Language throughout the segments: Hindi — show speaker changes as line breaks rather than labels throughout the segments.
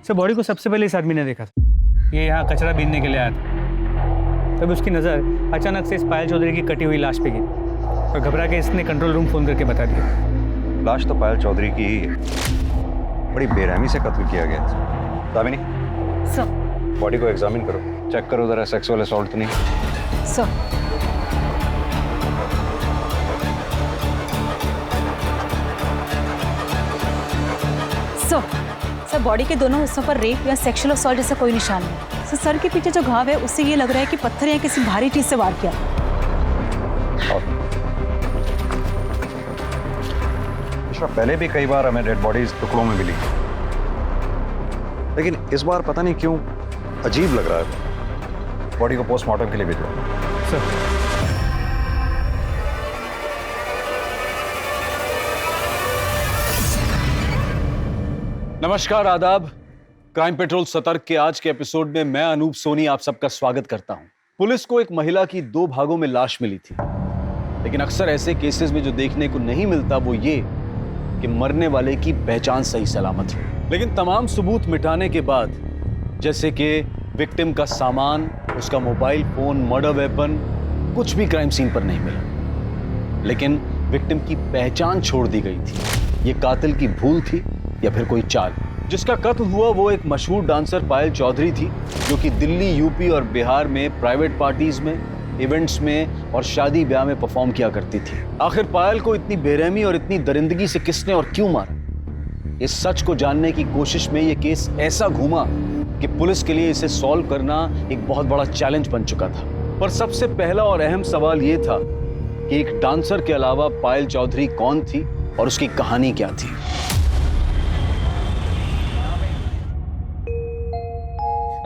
सर बॉडी को सबसे पहले इस आदमी ने देखा था। ये यहाँ कचरा बीनने के लिए आया था। तब उसकी नज़र अचानक से इस पायल चौधरी की कटी हुई लाश पे गिरी और घबरा के इसने कंट्रोल रूम फ़ोन करके बता दिया।
लाश तो पायल चौधरी की ही है। बड़ी बेरहमी से कत्ल किया गया। दामिनी
सर,
बॉडी को एग्जामिन करो, चेक करो जरा सेक्सुअल असॉल्ट तो नहीं।
सर। सर बॉडी के दोनों हिस्सों पर रेप या सेक्सुअल असॉल्ट जैसा कोई निशान नहीं। सर के पीछे जो घाव है उससे ये लग रहा है कि पत्थर या किसी भारी चीज से वार किया।
पहले भी कई बार हमें डेड बॉडीज टुकड़ों में मिली, लेकिन इस बार पता नहीं क्यों अजीब लग रहा है। बॉडी को पोस्टमार्टम के लिए भेजो।
सर
नमस्कार, आदाब। क्राइम पेट्रोल सतर्क के आज के एपिसोड में मैं अनूप सोनी आप सबका स्वागत करता हूं। पुलिस को एक महिला की 2 भागों में लाश मिली थी, लेकिन अक्सर ऐसे केसेस में जो देखने को नहीं मिलता वो ये कि मरने वाले की पहचान सही सलामत है। लेकिन तमाम सबूत मिटाने के बाद, जैसे कि विक्टिम का सामान, उसका मोबाइल फोन, मर्डर वेपन, कुछ भी क्राइम सीन पर नहीं मिला। लेकिन विक्टिम की पहचान छोड़ दी गई थी। ये कातिल की भूल थी या फिर कोई चाल। जिसका कत्ल हुआ वो एक मशहूर डांसर पायल चौधरी थी, जो कि दिल्ली, यूपी और बिहार में प्राइवेट पार्टीज में, इवेंट्स में और शादी ब्याह में परफॉर्म किया करती थी। आखिर पायल को इतनी बेरहमी और इतनी दरिंदगी से किसने और क्यों मारा? इस सच को जानने की कोशिश में ये केस ऐसा घूमा कि पुलिस के लिए इसे सॉल्व करना एक बहुत बड़ा चैलेंज बन चुका था। पर सबसे पहला और अहम सवाल ये था कि एक डांसर के अलावा पायल चौधरी कौन थी और उसकी कहानी क्या थी।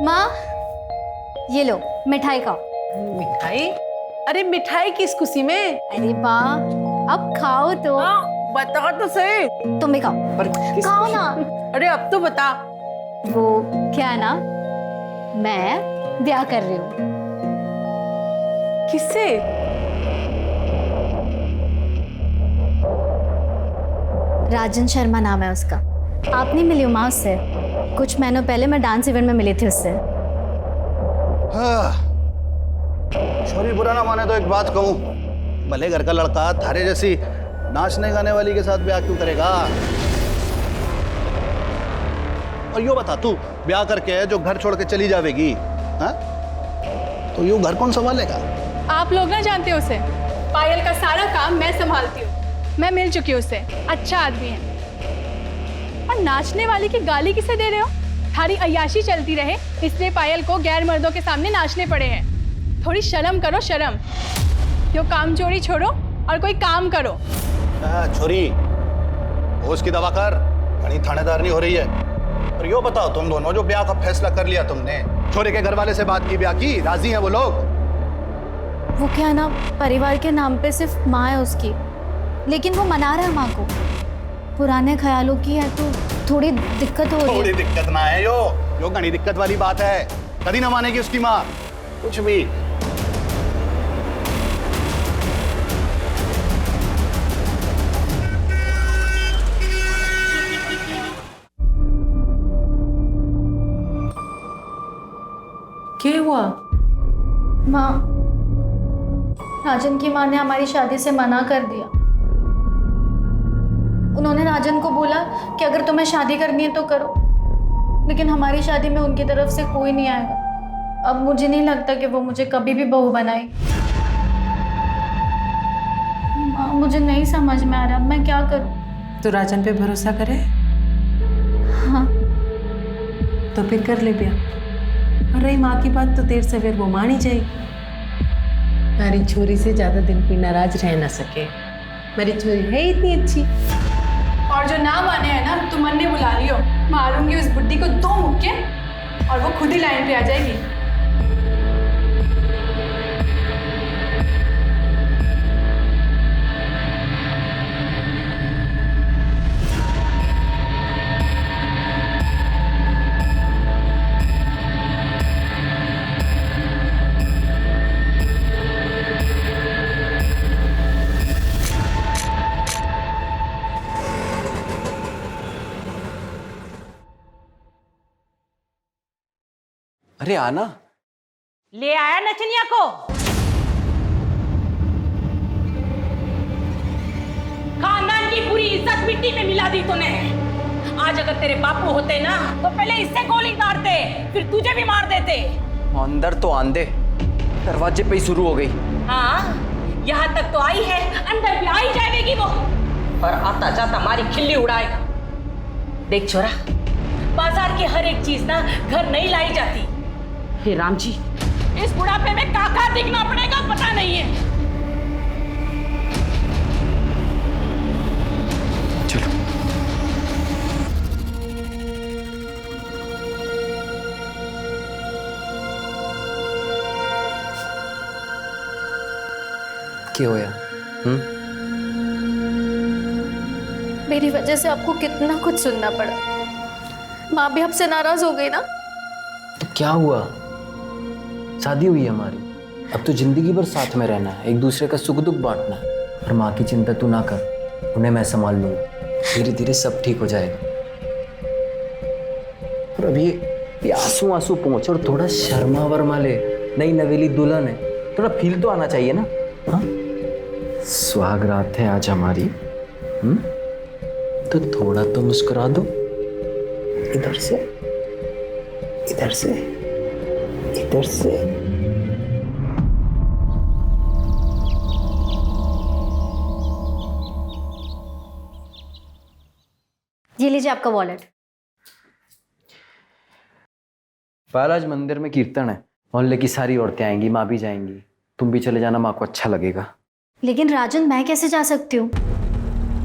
माँ, ये लो मिठाई खाओ।
मिठाई? अरे मिठाई किस खुशी में?
अरे माँ, अब खाओ तो।
बता तो सही।
तुम भी खाओ।
पर
खाओ ना।
अरे अब तो बता।
वो क्या है ना, मैं ब्याह कर रही हूँ।
किससे?
राजन शर्मा नाम है उसका। आप नहीं मिली हो माँ उससे? कुछ महीनों पहले मैं डांस इवेंट में मिली थी उससे।
हाँ। छोरी बुरा ना माने तो एक बात कहूं, भले घर का लड़का थारे जैसी नाचने गाने वाली के साथ ब्याह क्यों करेगा? और यो बता, तू ब्याह करके जो घर छोड़ के चली जाएगी, हाँ? तो यो घर कौन संभालेगा?
आप लोग ना जानते हो उसे। पायल का सारा काम मैं संभालती हूँ। मैं मिल चुकी हूँ उससे, अच्छा आदमी है। और नाचने वाले की गाली किसे दे रहे हो? थारी अय्याशी चलती रहे इसलिए पायल को गैर मर्दों के सामने नाचने पड़े हैं। थोड़ी शर्म करो, शर्म। यो काम चोरी छोड़ो और कोई काम करो।
छोरी, होश की दवा कर, घनी थानेदार नहीं हो रही है। और यो बताओ, तुम दोनों जो ब्याह का फैसला कर लिया तुमने, छोरे के घर वाले से बात की, ब्याह की, राजी हैं वो लोग?
वो क्या ना, परिवार के नाम पे सिर्फ माँ है उसकी, लेकिन वो मना रहा है माँ को। पुराने ख्यालों की है तो थोड़ी दिक्कत हो रही है।
थोड़ी दिक्कत ना है यो घनी दिक्कत वाली बात है। कभी ना मानेगी उसकी माँ कुछ भी।
क्या हुआ?
माँ, राजन की माँ ने हमारी शादी से मना कर दिया। उन्होंने राजन को बोला कि अगर तुम्हें शादी करनी है तो करो, लेकिन हमारी शादी में उनकी तरफ से कोई नहीं आएगा। अब मुझे नहीं लगता कि वो मुझे कभी भी बहू बनाए। माँ, मुझे नहीं समझ में आ रहा, मैं क्या करूँ?
तो राजन पे भरोसा करे?
हाँ।
तो फिर कर ले ब्याह। और रही माँ की बात, तो देर सवेर वो मान ही जाएगी। मेरी छोरी से ज्यादा दिन कोई नाराज रह ना सके। मेरी छोरी है इतनी अच्छी।
और जो ना माने है ना, तुम मन्ने बुला लियो। मारूंगी उस बुड्ढी को 2 मुक्के और वो खुद ही लाइन पे आ जाएगी।
अरे आना।
ले आया नचनिया को। खानदान की पूरी इज्जत मिट्टी में मिला दी तूने। आज अगर तेरे बापू होते ना तो पहले इससे गोली मारते, फिर तुझे भी मार देते।
अंदर तो आंदे, दरवाजे पे ही शुरू हो गई।
हाँ, यहाँ तक तो आई है, अंदर भी आई जाएगी वो। और आता जाता हमारी खिल्ली उड़ाएगा। देख छोरा, बाजार की हर एक चीज ना घर नहीं लाई जाती। हे राम जी, इस बुढ़ापे में काका दिखना पड़ेगा पता नहीं है।
चलो। क्या होया?
मेरी वजह से आपको कितना कुछ सुनना पड़ा। माँ भी आपसे नाराज हो गई ना।
तो क्या हुआ? शादी हुई है हमारी, अब तो जिंदगी भर साथ में रहना है, एक दूसरे का सुख दुख बांटना है। और माँ की चिंता तू ना कर, उन्हें मैं संभाल लूंगा। धीरे धीरे सब ठीक हो जाएगा। और अभी आंसू आंसू पहुंच और थोड़ा शर्मा वर्मा ले। नई नवेली दुल्हन है, थोड़ा फील तो आना चाहिए ना। हाँ, सुहाग रात है आज हमारी। तो थोड़ा तो मुस्कुरा दो। इधर से, इधर से, इधर से।
ये लीजिए आपका वॉलेट।
पायल, आज मंदिर में कीर्तन है, मोहल्ले की सारी औरतें आएंगी, माँ भी जाएंगी। तुम भी चले जाना, माँ को अच्छा लगेगा।
लेकिन राजन, मैं कैसे जा सकती हूँ?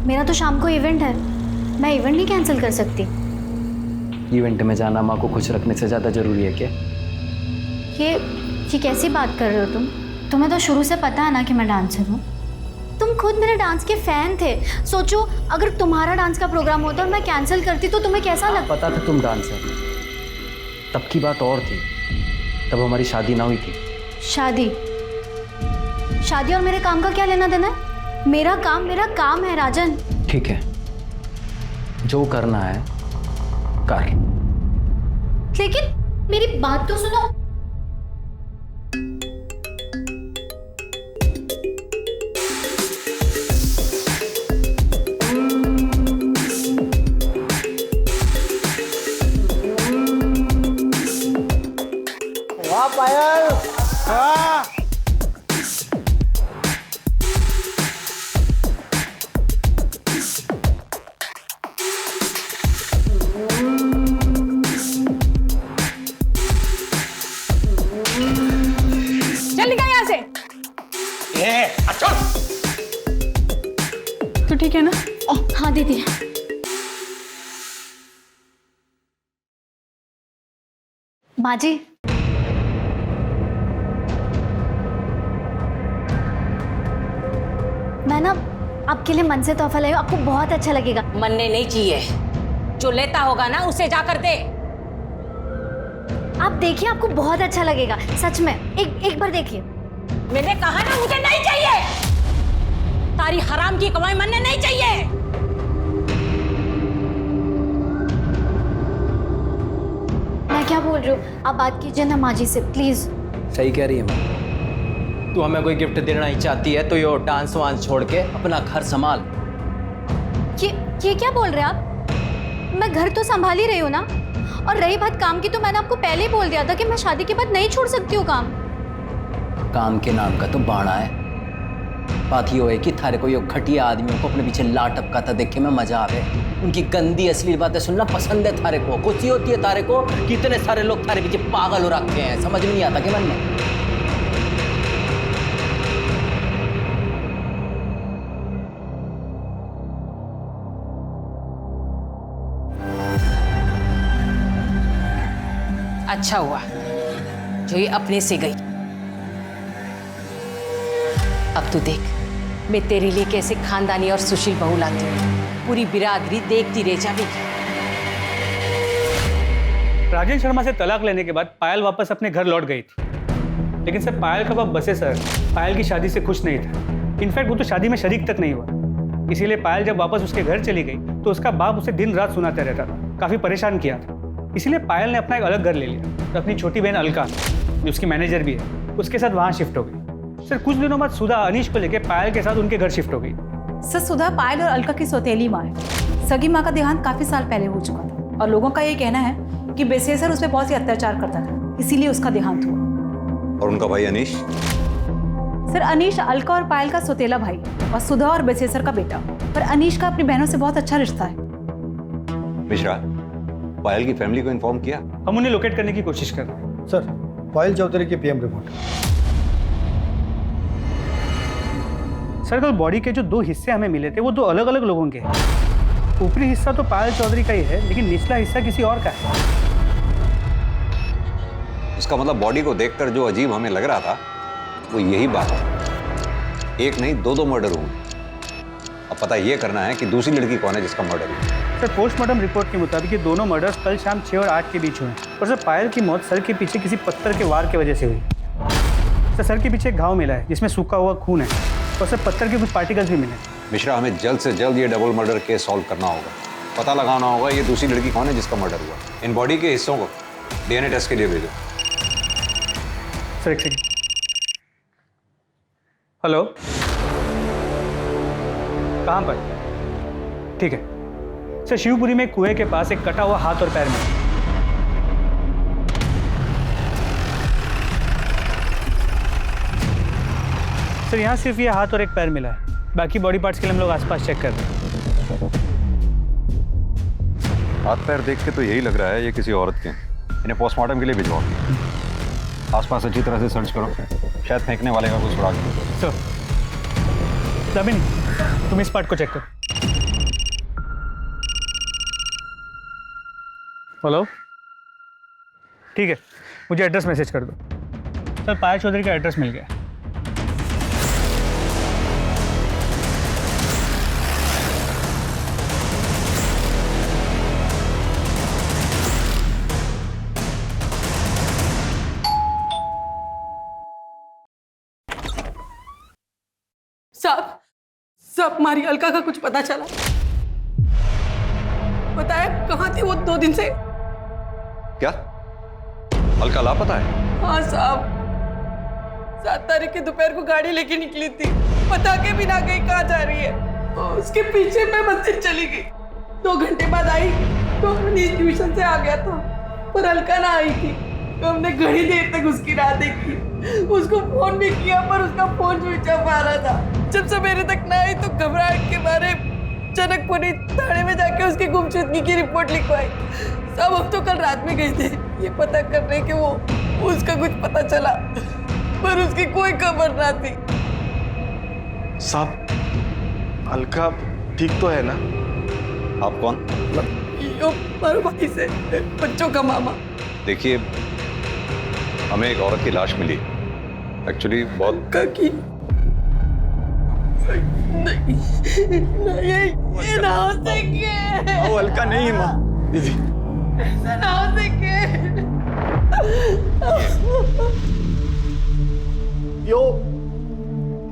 मेरा तो शाम को इवेंट है, मैं इवेंट नहीं कैंसिल कर सकती।
इवेंट में जाना माँ को खुश रखने से ज्यादा जरूरी है क्या?
ये कैसी बात कर रहे हो तुम? तुम्हें तो शुरू से पता है ना कि मैं डांसर हूँ। तुम खुद मेरे डांस के फैन थे। सोचो, अगर तुम्हारा डांस का प्रोग्राम होता और मैं कैंसिल करती तो तुम्हें कैसा लगता?
पता था तुम डांसर, तब की बात और थी, तब हमारी शादी ना हुई थी।
शादी और मेरे काम का क्या लेना देना है? मेरा काम है राजन।
ठीक है, जो करना है कर।
लेकिन मेरी बात तो सुनो।
वाह पायल, वाह।
चल निकल यहाँ से।
अच्छा।
तो ठीक है ना?
हाँ दीदी। माँ जी, मैं ना आपके लिए मन से तोहफा लाई हूँ, आपको बहुत अच्छा लगेगा।
मनने नहीं चाहिए, जो लेता होगा ना उसे जाकर दे।
आप देखिए, आपको बहुत अच्छा लगेगा, सच में। एक बार देखिए।
मैंने कहा ना मुझे नहीं चाहिए। तारी हराम की कमाई मनने नहीं चाहिए।
मैं क्या बोल रही हूँ, आप बात कीजिए ना माँ जी से, प्लीज।
सही कह रही है माँ। तू हमें कोई गिफ्ट देना ही चाहती है तो ये डांस वांस छोड़ के अपना घर संभाल।
ये क्या बोल रहे हैं आप? मैं घर तो संभाल ही रही हूँ ना। और रही बात काम की, तो मैंने आपको पहले ही बोल दिया था कि मैं शादी के बाद नहीं छोड़ सकती हूँ काम।
काम के नाम का तो बाणा है। बात ये है कि थारे को ये घटिया आदमियों को अपने पीछे ला टपकाता देख के मैं मजा आवे। उनकी गंदी असली बातें सुनना पसंद है थारे को। खुशी होती है थारे को कि इतने सारे लोग थारे पीछे पागल हो रखे हैं। समझ में नहीं आता कि मन में?
अच्छा हुआ जो ये अपने से गई। अब तू देख, मैं तेरे लिए कैसे खानदानी और सुशील बहू लाती हूँ। पूरी बिरादरी देखती रह जाएगी।
राजेश शर्मा से तलाक लेने के बाद पायल वापस अपने घर लौट गई थी, लेकिन सर पायल का बाप बसे सर पायल की शादी से खुश नहीं था। इनफैक्ट वो तो शादी में शरीक तक नहीं हुआ। इसीलिए पायल जब वापस उसके घर चली गई तो उसका बाप उसे दिन रात सुनाता रहता था, काफी परेशान किया था। इसीलिए पायल ने अपना एक अलग घर ले लिया और अपनी छोटी बहन अलका, जो उसकी मैनेजर भी है, उसके साथ वहाँ शिफ्ट हो गई। सर कुछ दिनों बाद सुधा अनीश को लेकर पायल के साथ उनके घर शिफ्ट हो गई।
सर सुधा पायल और अलका की सौतेली माँ है। सगी माँ का देहांत काफी साल पहले हो चुका था और लोगों का ये कहना है कि बेसेसर उस पर बहुत ही अत्याचार करता था, इसीलिए उसका देहांत हुआ।
और उनका भाई अनीश?
सर अनीश अलका और पायल का सौतेला भाई और सुधा और बेसेसर का बेटा, पर अनीश का अपनी बहनों से बहुत अच्छा रिश्ता है।
मिश्रा, पायल की फैमिली को इन्फॉर्म किया?
हम उन्हें लोकेट करने की कोशिश कर रहे हैं।
सर, पायल चौधरी की पीएम रिपोर्ट।
सर कल बॉडी के जो 2 हिस्से हमें मिले थे वो 2 अलग अलग लोगों के हैं। ऊपरी हिस्सा तो पायल चौधरी का ही है, लेकिन निचला हिस्सा किसी और का है।
इसका मतलब बॉडी को देखकर जो अजीब हमें लग रहा था वो यही बात है। एक नहीं 2 मर्डर हुए। अब पता ये करना है कि दूसरी लड़की कौन है जिसका मर्डर हुआ।
सर पोस्टमार्टम रिपोर्ट के मुताबिक ये दोनों मर्डर्स कल शाम 6 और 8 के बीच हुए और सर पायल की मौत सर के पीछे किसी पत्थर के वार की वजह से हुई। सर के पीछे एक घाव मिला है जिसमें सूखा हुआ खून है और सर पत्थर के कुछ पार्टिकल्स भी मिले।
मिश्रा, हमें जल्द से जल्द ये डबल मर्डर केस सॉल्व करना होगा। पता लगाना होगा ये दूसरी लड़की कौन है जिसका मर्डर हुआ। इन बॉडी के हिस्सों को DNA टेस्ट के लिए भेजो।
सर एक सेकेंड। हेलो, कहाँ पर? ठीक है सर, शिवपुरी में कुएं के पास एक कटा हुआ हाथ और पैर मिला। सर यहाँ सिर्फ ये हाथ और एक पैर मिला है, बाकी बॉडी पार्ट्स के लिए हम लोग आसपास चेक कर रहे हैं।
हाथ पैर देख के तो यही लग रहा है ये किसी औरत के हैं। इन्हें पोस्टमार्टम के लिए भिजवाओ। आसपास अच्छी तरह से सर्च करो, शायद फेंकने वाले का कुछ सुराग मिले।
सर दबिन, तुम इस पार्ट को चेक करो। हेलो, ठीक है, मुझे एड्रेस मैसेज कर दो। सर पायल चौधरी का एड्रेस मिल गया।
साहब हमारी अलका का कुछ पता चला? बताया कहाँ थी वो 2 दिन से?
क्या अलका लापता है?
हाँ साहब, 7 तारीख की दोपहर को गाड़ी लेके निकली थी, बता के भी ना गई कहाँ जा रही है। उसके पीछे मैं मंदिर चली गई, 2 घंटे बाद आई तो अनीश ट्यूशन से आ गया था, पर अलका ना आई थी। तो हमने घड़ी देर तक उसकी राह देखी, उसको फोन भी किया पर उसका फोन स्विच ऑफ आ रहा था। जब सवेरे तक ना आई तो घबराहट के मारे जनकपुरी थाने में जाके उसकी गुमशुदगी की रिपोर्ट लिखवाई। सब हम तो कल रात में गए थे ये पता करने के वो उसका कुछ पता चला, पर उसकी कोई खबर ना थी।
साहब, अलका ठीक तो है ना?
आप कौन?
यो भाई से बच्चों का मामा।
देखिए, हमें एक औरत की लाश मिली, एक्चुअली बहुत
की नहीं, ये ना हो सके।
वो अलका नहीं है माँ। दीदी
ना हो सके।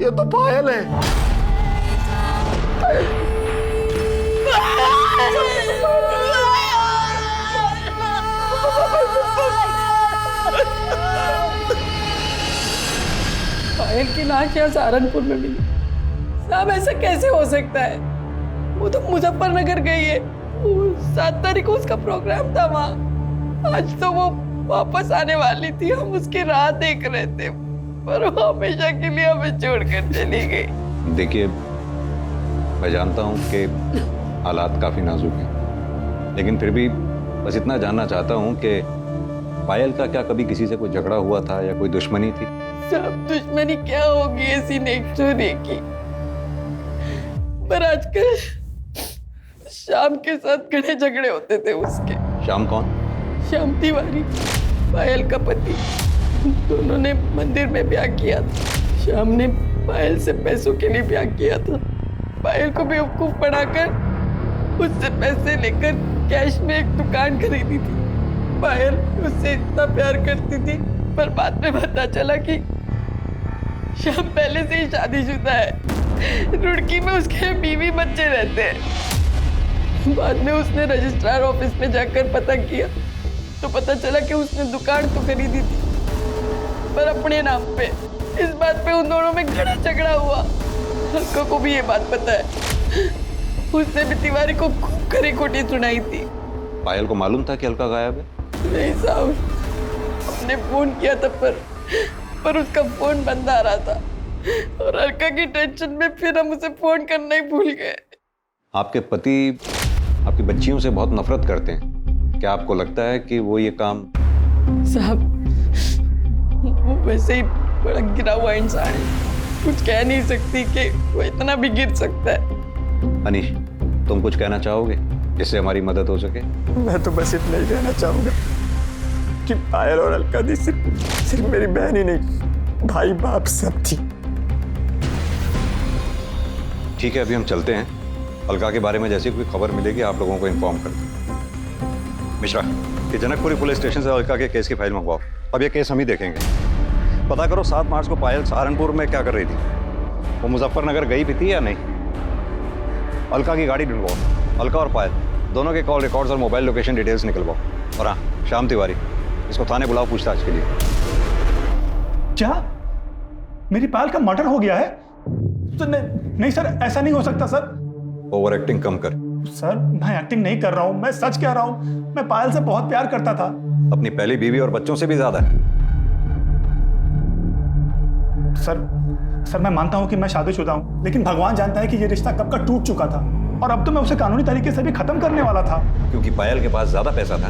ये तो पायल है।
पायल की लाश यहाँ सहारनपुर में मिली। साहब ऐसा कैसे हो सकता है? वो तो मुजफ्फरनगर गई है, 7 तारीख को उसका प्रोग्राम था वहाँ। आज तो वो वापस आने वाली थी, हम उसकी राह देख रहे थे, पर वो हमेशा के लिए हमें छोड़कर चली गई।
देखिए, मैं जानता हूँ कि हालात काफी नाजुक हैं, लेकिन फिर भी बस इतना जानना चाहता हूँ कि पायल का क्या कभी किसी से कोई झगड़ा हुआ था या कोई दुश्मनी थी?
सब दुश्मनी क्या होगी ऐसी नेक्चुरी की, पर आजकल शाम के साथ घने झगड़े होते थे उसके।
शाम कौन?
श्याम तिवारी, पायल का पति। दोनों ने मंदिर में ब्याह किया था। श्याम ने पायल से पैसों के लिए ब्याह किया था। पायल को बेवकूफ बनाकर उससे पैसे लेकर कैश में एक दुकान खरीदी थी। पायल उससे इतना प्यार करती थी, पर बाद में पता चला कि श्याम पहले से ही शादीशुदा है। रुड़की में उसके बीवी बच्चे रहते हैं। बाद में उसने रजिस्ट्रार ऑफिस में जाकर पता किया
तो पता चला कि उसने दुकान तो खरीदी थी पर अपने नाम पे। इस बात पे उन दोनों में घड़ा झगड़ा हुआ। अलका को भी ये बात पता है। उसने भी तिवारी को खूब खरी खोटी सुनाई थी।
पायल को मालूम था कि अलका गायब है?
नहीं साहब, हमने फोन किया था पर उसका फोन बंद आ रहा था और अलका की टेंशन में फिर हम उसे फोन करना ही भूल गए।
आपके पति आपकी बच्चियों से बहुत नफरत करते हैं। क्या आपको लगता है कि वो ये काम?
साहब, वो वैसे ही बड़ा गिरा हुआ इंसान है। कुछ कह नहीं सकती कि वो इतना भी गिर सकता है।
अनीश, तुम कुछ कहना चाहोगे जिससे हमारी मदद हो सके?
मैं तो बस इतना ही कहना चाहूंगा कि पायल और अलका दी सिर्फ मेरी बहन ही नहीं, भाई बाप सब थी।
ठीक है, अभी हम चलते हैं। अलका के बारे में जैसी कोई खबर मिलेगी आप लोगों को इन्फॉर्म कर दें। मिश्रा, ये जनकपुरी पुलिस स्टेशन से अलका के केस की फाइल मंगवाओ। अब ये केस हम ही देखेंगे। पता करो 7 मार्च को पायल सहारनपुर में क्या कर रही थी। वो मुजफ्फरनगर गई भी थी या नहीं? अलका की गाड़ी ढूंढवाओ। अलका और पायल दोनों के कॉल रिकॉर्ड्स और मोबाइल लोकेशन डिटेल्स निकलवाओ। और हाँ, श्याम तिवारी, इसको थाने बुलाओ पूछताछ के लिए।
क्या मेरी पायल का मर्डर हो गया है? तो नहीं सर, ऐसा नहीं हो सकता सर।
ओवर एक्टिंग कम कर।
सर, मैं एक्टिंग नहीं कर रहा हूँ, मैं सच कह रहा हूँ। मैं पायल से बहुत प्यार करता था।
अपनी पहली बीवी और बच्चों से भी ज्यादा।
सर मैं मानता हूँ कि मैं शादीशुदा हूँ, लेकिन भगवान जानता है कि ये रिश्ता कब का टूट चुका था और अब तो मैं उसे कानूनी तरीके से भी खत्म करने वाला था।
क्योंकि पायल के पास ज्यादा पैसा था।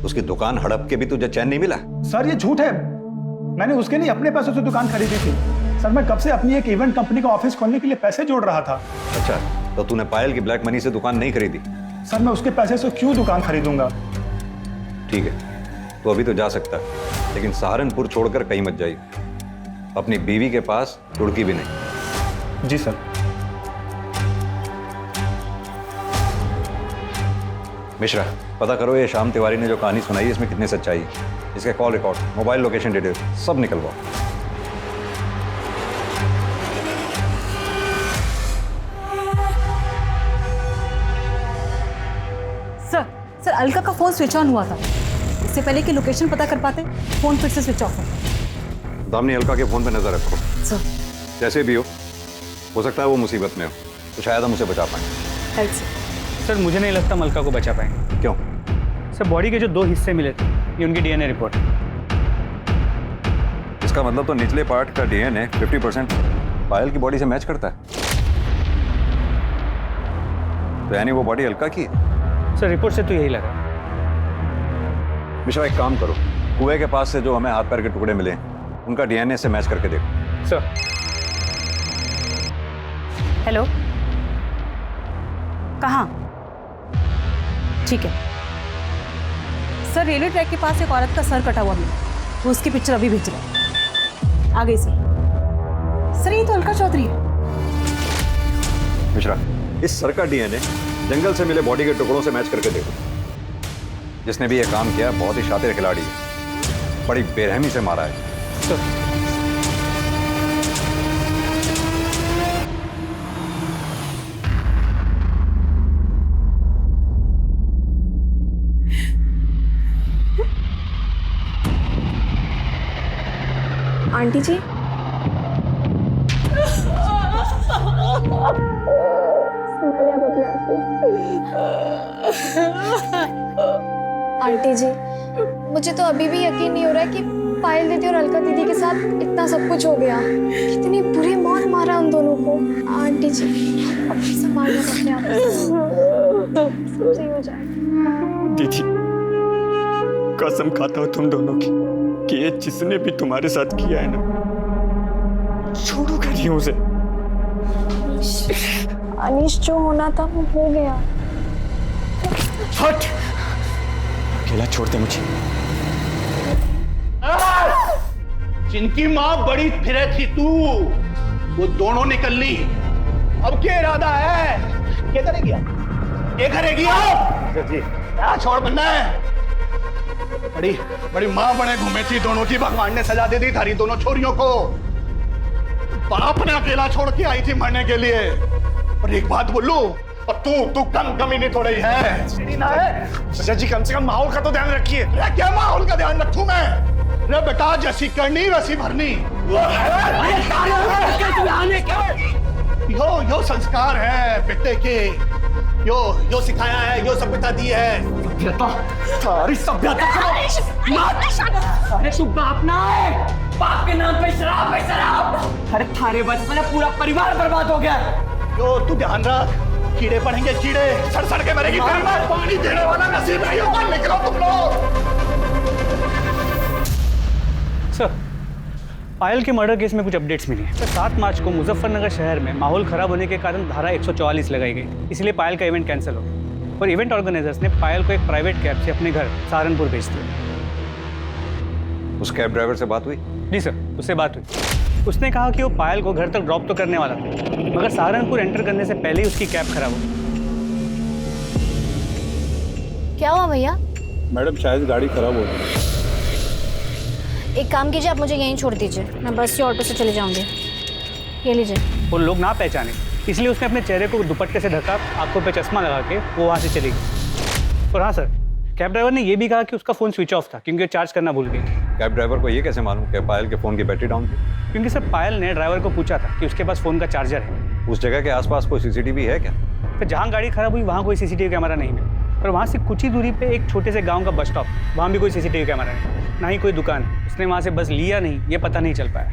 उसकी दुकान हड़प के भी तुझे चैन नहीं मिला।
सर, ये झूठ है। मैंने उसके लिए अपने पैसों से दुकान खरीदी थी। सर, मैं कब से अपनी एक इवेंट कंपनी का ऑफिस खोलने के लिए पैसे जोड़ रहा था।
अच्छा, तो तूने पायल की ब्लैक मनी से दुकान नहीं खरीदी?
सर, मैं उसके पैसे से क्यों दुकान खरीदूंगा?
ठीक है, तो अभी तो जा सकता है, लेकिन सहारनपुर छोड़कर कहीं मत जाइए। अपनी बीवी के पास रुड़की भी नहीं।
जी सर।
मिश्रा, पता करो ये श्याम तिवारी ने जो कहानी सुनाई है इसमें कितनी सच्चाई है। इसके call record, mobile location detail सब निकलवाओ।
सर अलका का फोन स्विच ऑन हुआ था। इससे पहले कि लोकेशन पता कर पाते, फोन फिर से स्विच ऑफ है।
दामिनी, अलका के फोन पे नजर रखो।
सर,
जैसे भी हो सकता है वो मुसीबत में हो, तो शायद हम उसे बचा पाएं।
Right sir.
सर, मुझे नहीं लगता हम अलका को बचा पाएंगे।
क्यों?
सर, बॉडी के जो 2 हिस्से मिले थे, ये उनकी डीएनए रिपोर्ट।
इसका मतलब तो निचले पार्ट का डीएनए 50% पायल की बॉडी से मैच करता है। तो यानी वो बॉडी अलका की है?
सर, रिपोर्ट से तो यही लगा।
मिश्रा, एक काम करो, कुएं के पास से जो हमें हाथ पैर के टुकड़े मिले उनका डीएनए से मैच करके देखो।
सर।
हेलो, कहाँ? ठीक है सर, रेलवे ट्रैक के पास एक औरत का सर कटा हुआ मिला। वो उसकी पिक्चर अभी भेज रहे हैं। आ गई सर। ये तो अलका चौधरी है।
मिश्रा, इस सर का डीएनए जंगल से मिले बॉडी के टुकड़ों से मैच करके देखो। जिसने भी ये काम किया बहुत ही शातिर खिलाड़ी है, बड़ी बेरहमी से मारा है।
आंटी जी, आंटी जी, मुझे तो अभी भी यकीन नहीं हो रहा है कि पायल दीदी और अलका दीदी के साथ इतना सब कुछ हो गया। कितनी बुरी मौत मारा उन दोनों को। आंटी जी, अब संभालना अपने आप सब सही हो जाएगा।
दीदी, कसम खाता हूँ तुम दोनों की कि ये जिसने भी तुम्हारे साथ किया है ना, छोड़ूंगा नहीं उसे।
अनीश, जो होना था वो हो गया।
हट, अकेला छोड़ दे मुझे।
जिनकी माँ बड़ी फिरे थी तू, वो दोनों निकल ली। अब क्या इरादा है? क्या करेगी? क्या करेगी क्या छोड़ बनना है? बड़ी बड़ी माँ बने घूमे थी दोनों की, भगवान ने सजा दे दी थारी दोनों छोरियों को। बाप ने अकेला छोड़ के आई थी मरने के लिए। और एक बात बोलूं, और तू कमी नहीं थोड़ी है। सचा जी कम से कम माहौल का तो ध्यान रखिए। क्या माहौल का ध्यान रखूं मैं? रे बेटा जैसी करनी वैसी भरनी। यो संस्कार है बेटे के, यो सिखाया है, यो सभ्यता दी है।
सारी सभ्यता अरे तू बाप ना है, बाप के नाम पे शराब है शराब। अरे थारे वजह से पूरा परिवार बर्बाद हो गया।
यो तू ध्यान रख, कीड़े पड़ेंगे कीड़े, सड़ के मरेगी। पानी देने वाला नसीब नहीं होगा। निकलो तुम लोग।
सर, पायल के मर्डर केस में कुछ अपडेट्स मिली है। 7 मार्च को मुजफ्फरनगर शहर में माहौल खराब होने के कारण धारा 144 लगाई गई, इसलिए पायल का इवेंट कैंसिल हो गया और इवेंट ऑर्गेनाइजर्स ने पायल को एक प्राइवेट कैब से अपने घर सहारनपुर भेज दिया।
उस कैब ड्राइवर से बात हुई?
जी सर, उससे बात हुई। उसने कहा कि वो पायल को घर तक ड्रॉप तो करने वाला था, मगर सहारनपुर एंटर करने से पहले ही उसकी कैब खराब हो गई।
क्या हुआ भैया?
मैडम शायद गाड़ी खराब हो गई।
एक काम कीजिए, आप मुझे यहीं छोड़ दीजिए, मैं बस या ऑटो से चले जाऊंगी। ये लीजिए।
वो लोग ना पहचाने, इसलिए उसने अपने चेहरे को दुपट्टे से ढका, आंखों पे चश्मा लगा के वो वहाँ से चली गई। और हाँ सर, कैब ड्राइवर ने ये भी कहा कि उसका फ़ोन स्विच ऑफ था क्योंकि वो चार्ज करना भूल गई।
कैब ड्राइवर को ये कैसे मालूम कि पायल के फ़ोन की बैटरी डाउन थी?
क्योंकि सर पायल ने ड्राइवर को पूछा था कि उसके पास फ़ोन का चार्जर है।
उस जगह के आसपास कोई सीसीटीवी है क्या?
तो जहाँ गाड़ी खराब हुई वहाँ कोई सीसीटीवी कैमरा नहीं मिला, और वहाँ से कुछ ही दूरी पे एक छोटे से गांव का बस स्टॉप, वहाँ भी कोई सीसीटीवी कैमरा नहीं, ना ही कोई दुकान। उसने वहाँ से बस लिया नहीं, ये पता नहीं चल पाया।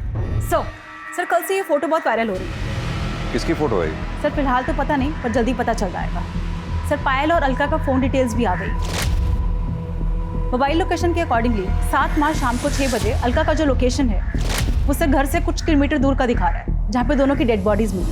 सर कल से ये फोटो बहुत वायरल हो रही है।
किसकी फोटो है?
सर फिलहाल तो पता नहीं, पर जल्दी पता चल जाएगा। सर पायल और अलका का फ़ोन डिटेल्स भी आ गई। मोबाइल लोकेशन के अकॉर्डिंगली 7 मार्च शाम को 6 बजे अलका का जो लोकेशन है उससे घर से कुछ किलोमीटर दूर का दिखा रहा है, जहाँ पे दोनों की डेड बॉडीज मिली।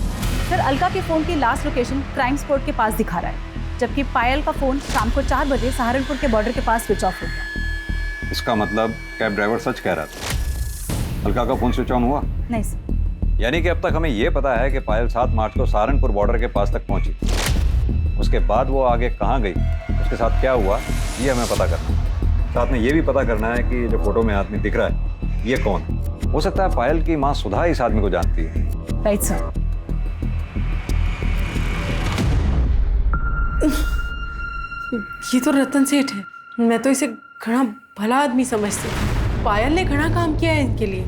सर अलका के फ़ोन की लास्ट लोकेशन क्राइम स्पॉट के पास दिखा रहा है, जबकि पायल का फ़ोन शाम को 4 बजे सहारनपुर के बॉर्डर के पास स्विच ऑफ हो गया।
इसका मतलब कैब ड्राइवर सच कह रहा था, अलका का फ़ोन स्विच ऑन हुआ?
नहीं सर।
यानी कि अब तक हमें यह पता है कि पायल 7 मार्च को सहारनपुर बॉर्डर के पास तक पहुंची। उसके बाद वो आगे कहाँ गई, उसके साथ क्या हुआ, ये हमें पता करना है। साथ में ये भी पता करना है कि जो फोटो में आदमी दिख रहा है ये कौन है। हो सकता है पायल की माँ सुधा इस आदमी को जानती है।
Right sir.
ये तो रतन सेठ है, मैं तो इसे घना भला आदमी समझती हूँ। पायल ने घना काम किया है इनके लिए,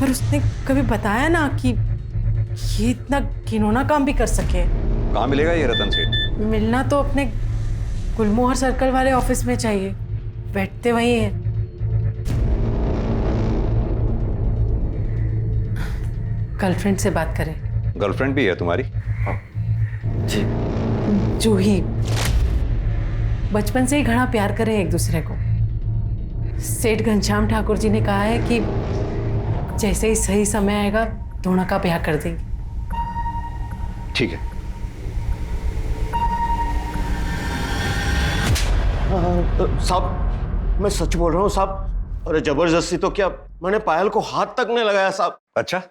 पर उसने कभी बताया ना कि ये इतना घिनौना काम भी कर सके।
कहाँ मिलेगा ये रतन सेठ?
मिलना तो अपने गुलमोहर सर्कल वाले ऑफिस में चाहिए, बैठते वही हैं। गर्लफ्रेंड से बात करें।
गर्लफ्रेंड भी है तुम्हारी?
जी, जूही। बचपन से ही घना प्यार करें एक दूसरे को। सेठ घनश्याम ठाकुर जी ने कहा है कि जैसे ही सही समय आएगा दोनों का ब्याह कर देंगे।
ठीक है।
साहब मैं सच बोल रहा हूँ साहब। अरे जबरदस्ती तो क्या, मैंने पायल को हाथ तक नहीं लगाया साहब।
अच्छा,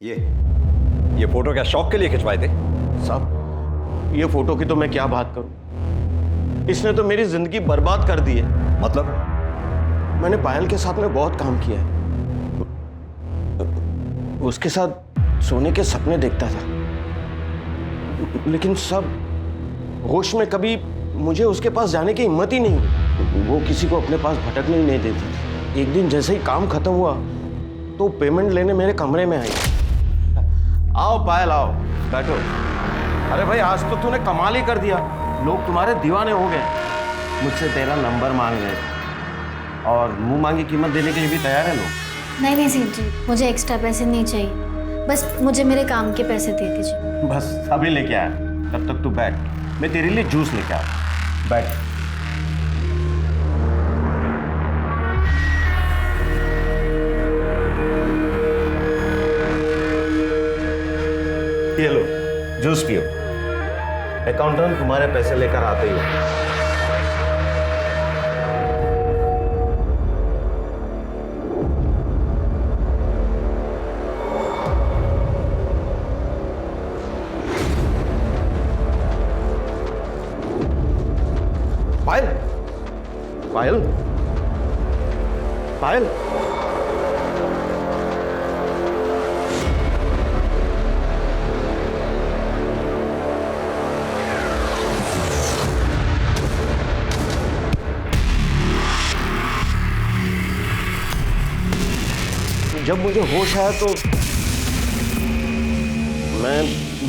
ये फोटो क्या शौक के लिए खिंचवाए थे?
साहब ये फोटो की तो मैं क्या बात करूं, इसने तो मेरी जिंदगी बर्बाद कर दी है।
मतलब?
मैंने पायल के साथ में बहुत काम किया है, उसके साथ सोने के सपने देखता था, लेकिन सब होश में कभी मुझे उसके पास जाने की हिम्मत ही नहीं हुई। वो किसी को अपने पास भटकने ही नहीं देती। एक दिन जैसे ही काम खत्म हुआ तो पेमेंट लेने मेरे कमरे में आई। आओ पायल आओ, बैठो। अरे भाई आज तो तूने कमाल ही कर दिया, लोग तुम्हारे दीवाने हो गए। मुझसे तेरा नंबर मांग रहे और मुंह मांगी कीमत देने के लिए भी तैयार है लोग।
नहीं सेठ जी, मुझे एक्स्ट्रा पैसे नहीं चाहिए, बस मुझे मेरे काम के पैसे दे दीजिए।
बस अभी लेके आया, तब तक तू बैठ, मैं तेरे लिए जूस लेके आया। बैठ। ये लो जूस पियो, अकाउंटेंट तुम्हारे पैसे लेकर आते ही हो। पायल, पायल, पायल,
जब मुझे होश आया तो मैं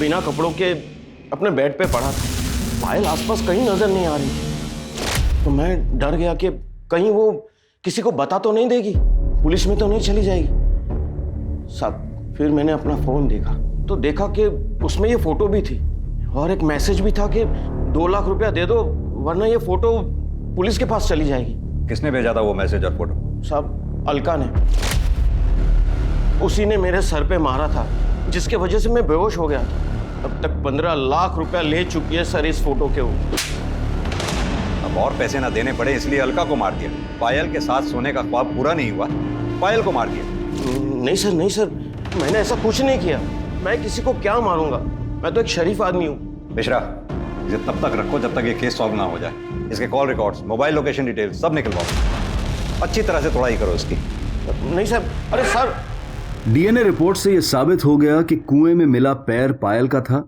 बिना कपड़ों के अपने बेड पे पड़ा था। पायल आसपास कहीं नजर नहीं आ रही थी। तो मैं डर गया कि कहीं वो किसी को बता तो नहीं देगी, पुलिस में तो नहीं चली जाएगी। साहब फिर मैंने अपना फोन देखा तो देखा कि उसमें ये फोटो भी थी और एक मैसेज भी था कि 2 लाख रुपया दे दो वरना ये फोटो पुलिस के पास चली जाएगी।
किसने भेजा था वो मैसेज और फोटो?
साहब अलका ने। उसी ने मेरे सर पे मारा था जिसके वजह से मैं बेहोश हो गया था। अब तक 15 लाख रुपया ले चुकी है सर इस फोटो के ऊपर।
अब और पैसे ना देने पड़े इसलिए अलका को मार दिया। पायल के साथ सोने का ख्वाब पूरा नहीं हुआ, पायल को मार दिया।
नहीं सर, नहीं सर, मैंने ऐसा कुछ नहीं किया। मैं किसी को क्या मारूंगा, मैं तो एक शरीफ आदमी हूँ।
मिश्रा, इसे तब तक रखो जब तक ये केस सॉल्व ना हो जाए। इसके call records, mobile location details सब निकलवाओ। अच्छी तरह से तोड़ाई करो इसकी।
नहीं सर, अरे सर।
डीएनए रिपोर्ट से यह साबित हो गया कि कुएं में मिला पैर पायल का था,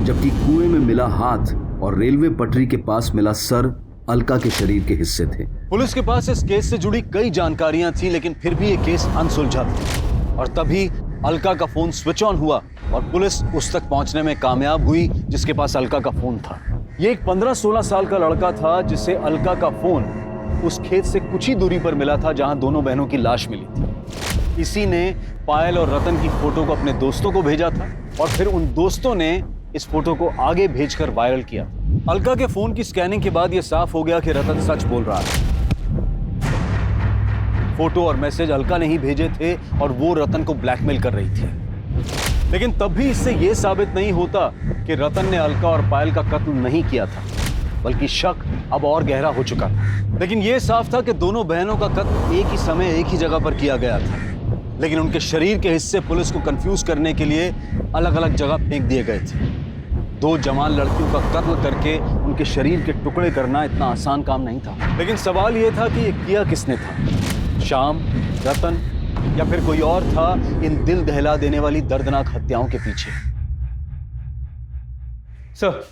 जबकि कुएं में मिला हाथ और रेलवे पटरी के पास मिला सर अलका के शरीर के हिस्से थे।
पुलिस के पास इस केस से जुड़ी कई जानकारियां थी, लेकिन फिर भी ये केस अनसुलझा था। और तभी अलका का फोन स्विच ऑन हुआ और पुलिस उस तक पहुंचने में कामयाब हुई जिसके पास अलका का फोन था। ये एक 15-16 साल का लड़का था जिसे अलका का फोन उस खेत से कुछ ही दूरी पर मिला था जहां दोनों बहनों की लाश मिली थी। इसी ने पायल और रतन की फोटो को अपने दोस्तों को भेजा था और फिर उन दोस्तों ने इस फोटो को आगे भेजकर वायरल किया। अलका के फोन की स्कैनिंग के बाद यह साफ हो गया कि रतन सच बोल रहा है। फोटो और मैसेज अलका ने ही भेजे थे और वो रतन को ब्लैकमेल कर रही थी। लेकिन तब भी इससे यह साबित नहीं होता कि रतन ने अलका और पायल का कत्ल नहीं किया था, बल्कि शक अब और गहरा हो चुका था। लेकिन यह साफ था कि दोनों बहनों का कत्ल एक ही समय एक ही जगह पर किया गया था, लेकिन उनके शरीर के हिस्से पुलिस को कंफ्यूज करने के लिए अलग अलग जगह फेंक दिए गए थे। 2 जवान लड़कियों का कत्ल करके उनके शरीर के टुकड़े करना इतना आसान काम नहीं था। लेकिन सवाल यह था कि यह किया किसने था? श्याम, रतन या फिर कोई और था इन दिल दहला देने वाली दर्दनाक हत्याओं के पीछे?
सर,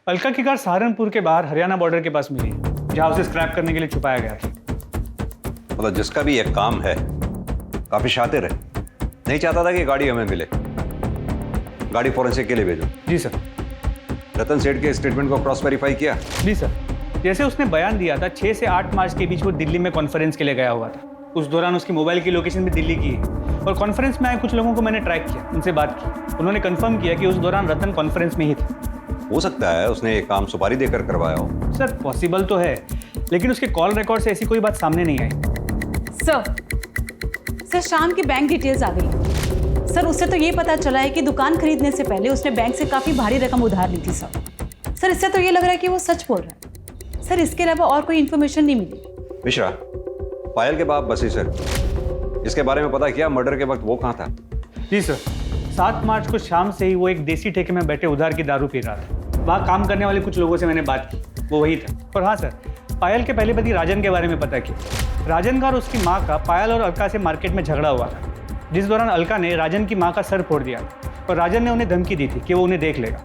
अलका की कार सहारनपुर के बाहर हरियाणा बॉर्डर के पास मिली है, जहां उसे स्क्रैप करने के लिए छुपाया गया था।
मतलब जिसका भी एक काम है, काफी शातिर है, नहीं चाहता था कि गाड़ी हमें मिले। गाड़ी फॉरेंसिक के लिए भेजो।
जी सर।
रतन सेठ के स्टेटमेंट को क्रॉस वेरीफाई किया?
जी सर। जैसे उसने बयान दिया था 6 से 8 मार्च के बीच वो दिल्ली में कॉन्फ्रेंस के लिए गया हुआ था। उस दौरान उसकी मोबाइल की लोकेशन भी दिल्ली की है और कॉन्फ्रेंस में आए कुछ लोगों को मैंने ट्रैक किया, उनसे बात की। उन्होंने कंफर्म किया कि उस दौरान रतन कॉन्फ्रेंस में ही था।
हो सकता है उसने ये काम सुपारी देकर करवाया हो।
सर पॉसिबल तो है, लेकिन उसके कॉल रिकॉर्ड से ऐसी कोई बात सामने नहीं आई।
सर शाम की बैंक डिटेल्स आ गई। सर उससे तो ये पता चला है कि दुकान खरीदने से पहले उसने बैंक से काफी भारी रकम उधार ली थी। सर इससे तो ये लग रहा है कि वो सच बोल रहा है। सर इसके अलावा और कोई इन्फॉर्मेशन नहीं मिली।
मिश्रा, पायल के बाप बसी सर, इसके बारे में पता किया मर्डर के वक्त वो कहाँ था?
जी सर, 7 मार्च को शाम से ही वो एक देसी ठेके में बैठे उधार की दारू पी रहा था। वहाँ काम करने वाले कुछ लोगों से मैंने बात की, वो वही था। और हाँ सर, पायल के पहले पति राजन के बारे में पता किया। राजन का और उसकी माँ का पायल और अलका से मार्केट में झगड़ा हुआ था, जिस दौरान अलका ने राजन की माँ का सर फोड़ दिया और राजन ने उन्हें धमकी दी थी कि वो उन्हें देख लेगा।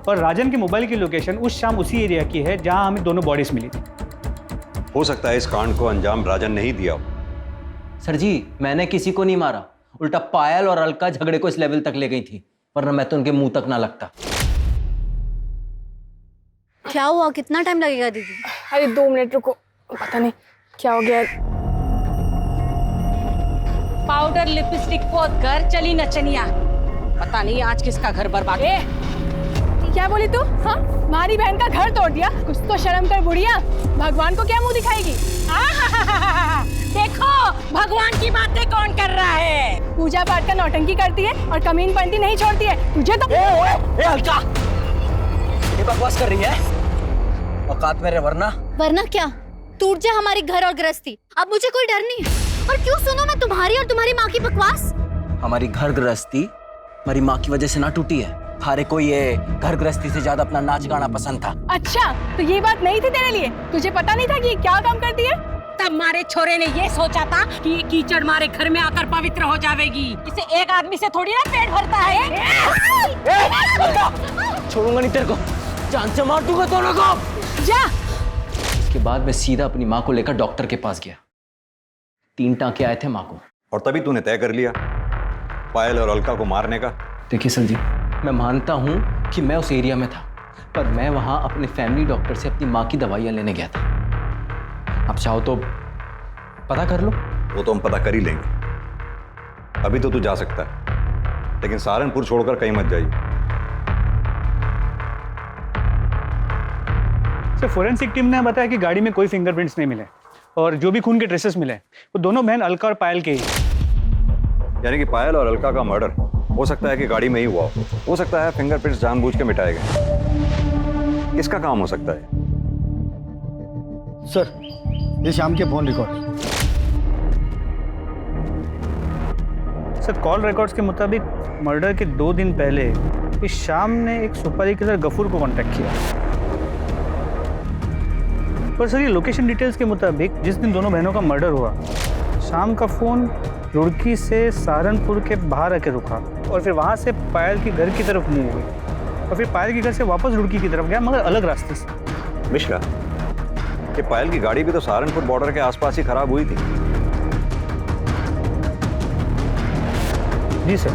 और राजन की मोबाइल की लोकेशन उस शाम उसी एरिया की है जहां हमें दोनों बॉडीज मिली थी।
हो सकता है इस कांड को अंजाम राजन ने ही दिया हो।
सर जी, मैंने किसी को नहीं मारा, उल्टा पायल और अलका झगड़े को इस लेवल तक ले गई थी, वरना मैं तो उनके मुंह तक ना लगता।
क्या हुआ, कितना टाइम लगेगा दीदी?
अरे 2 मिनट रुको, पता नहीं क्या हो गया।
पाउडर लिपस्टिक पोत कर चली नचनिया, पता नहीं आज किसका घर बर्बाद है।
क्या बोली तू? हाँ, हमारी बहन का घर तोड़ दिया। कुछ तो शर्म कर बुढ़िया, भगवान को क्या मुंह दिखाएगी?
देखो भगवान की बातें कौन कर रहा है।
पूजा पाठ का नौटंकी करती है और कमीन पंती नहीं छोड़ती है। तुझे तो
अलका, ये बकवास कर रही है? औकात मेरे वरना
क्या? टूट जाए हमारी घर और गृहस्थी, अब मुझे कोई डर नहीं है। और क्यों सुनो मैं तुम्हारी और तुम्हारी माँ की बकवास?
हमारी घर गृहस्थी हमारी माँ की वजह से ना टूटी है। थारे को ये घर गृहस्थी से ज्यादा अपना नाच गाना पसंद था।
अच्छा, तो ये बात नहीं थी तेरे लिए? तुझे पता नहीं था कि ये क्या काम करती है?
तब मारे छोरे ने ये सोचा था कि ये कीचड़ मारे घर में आकर पवित्र हो जाएगी। इसे एक आदमी से थोड़ी ना पेट भरता है।
छोड़ूंगा नहीं तेरे को, जान से मार दूंगा दोनों को।
जा।
इसके बाद मैं सीधा अपनी माँ को लेकर डॉक्टर के पास गया। 3 टांके आए थे माँ को।
और तभी तूने तय कर लिया पायल और अलका को मारने का।
देखिए सर जी, मैं मानता हूँ कि मैं उस एरिया में था, पर मैं वहाँ अपने फैमिली डॉक्टर से अपनी माँ की दवाइयाँ लेने गया था। आप चाहो तो पता कर लो।
वो तो हम पता कर ही लेंगे। अभी तो तू जा सकता है, लेकिन सहारनपुर छोड़कर कहीं मत जाइए।
सर, फोरेंसिक टीम ने बताया कि गाड़ी में कोई फिंगरप्रिंट्स नहीं मिले और जो भी खून के ट्रेसेस मिले वो दोनों बहन अलका और पायल के ही।
यानी कि पायल और अलका का मर्डर हो सकता है कि गाड़ी में ही हुआ हो सकता है फिंगरप्रिंट्स जानबूझ के मिटाए गए। किसका काम हो सकता है?
सर, ये शाम के phone record. Sir, call records के मुताबिक मर्डर के 2 दिन पहले इस शाम ने एक सुपारी किलर गफूर को कांटेक्ट किया। पर सर, ये लोकेशन डिटेल्स के मुताबिक जिस दिन दोनों बहनों का मर्डर हुआ, शाम का फोन रुड़की से सहारनपुर के बाहर आके रुका और फिर वहाँ से पायल के घर की तरफ मूव हुई और फिर पायल के घर से वापस रुड़की की तरफ गया, मगर अलग रास्ते से।
मिश्रा, कि पायल की गाड़ी भी तो सहारनपुर बॉर्डर के आसपास ही खराब हुई थी।
जी sir.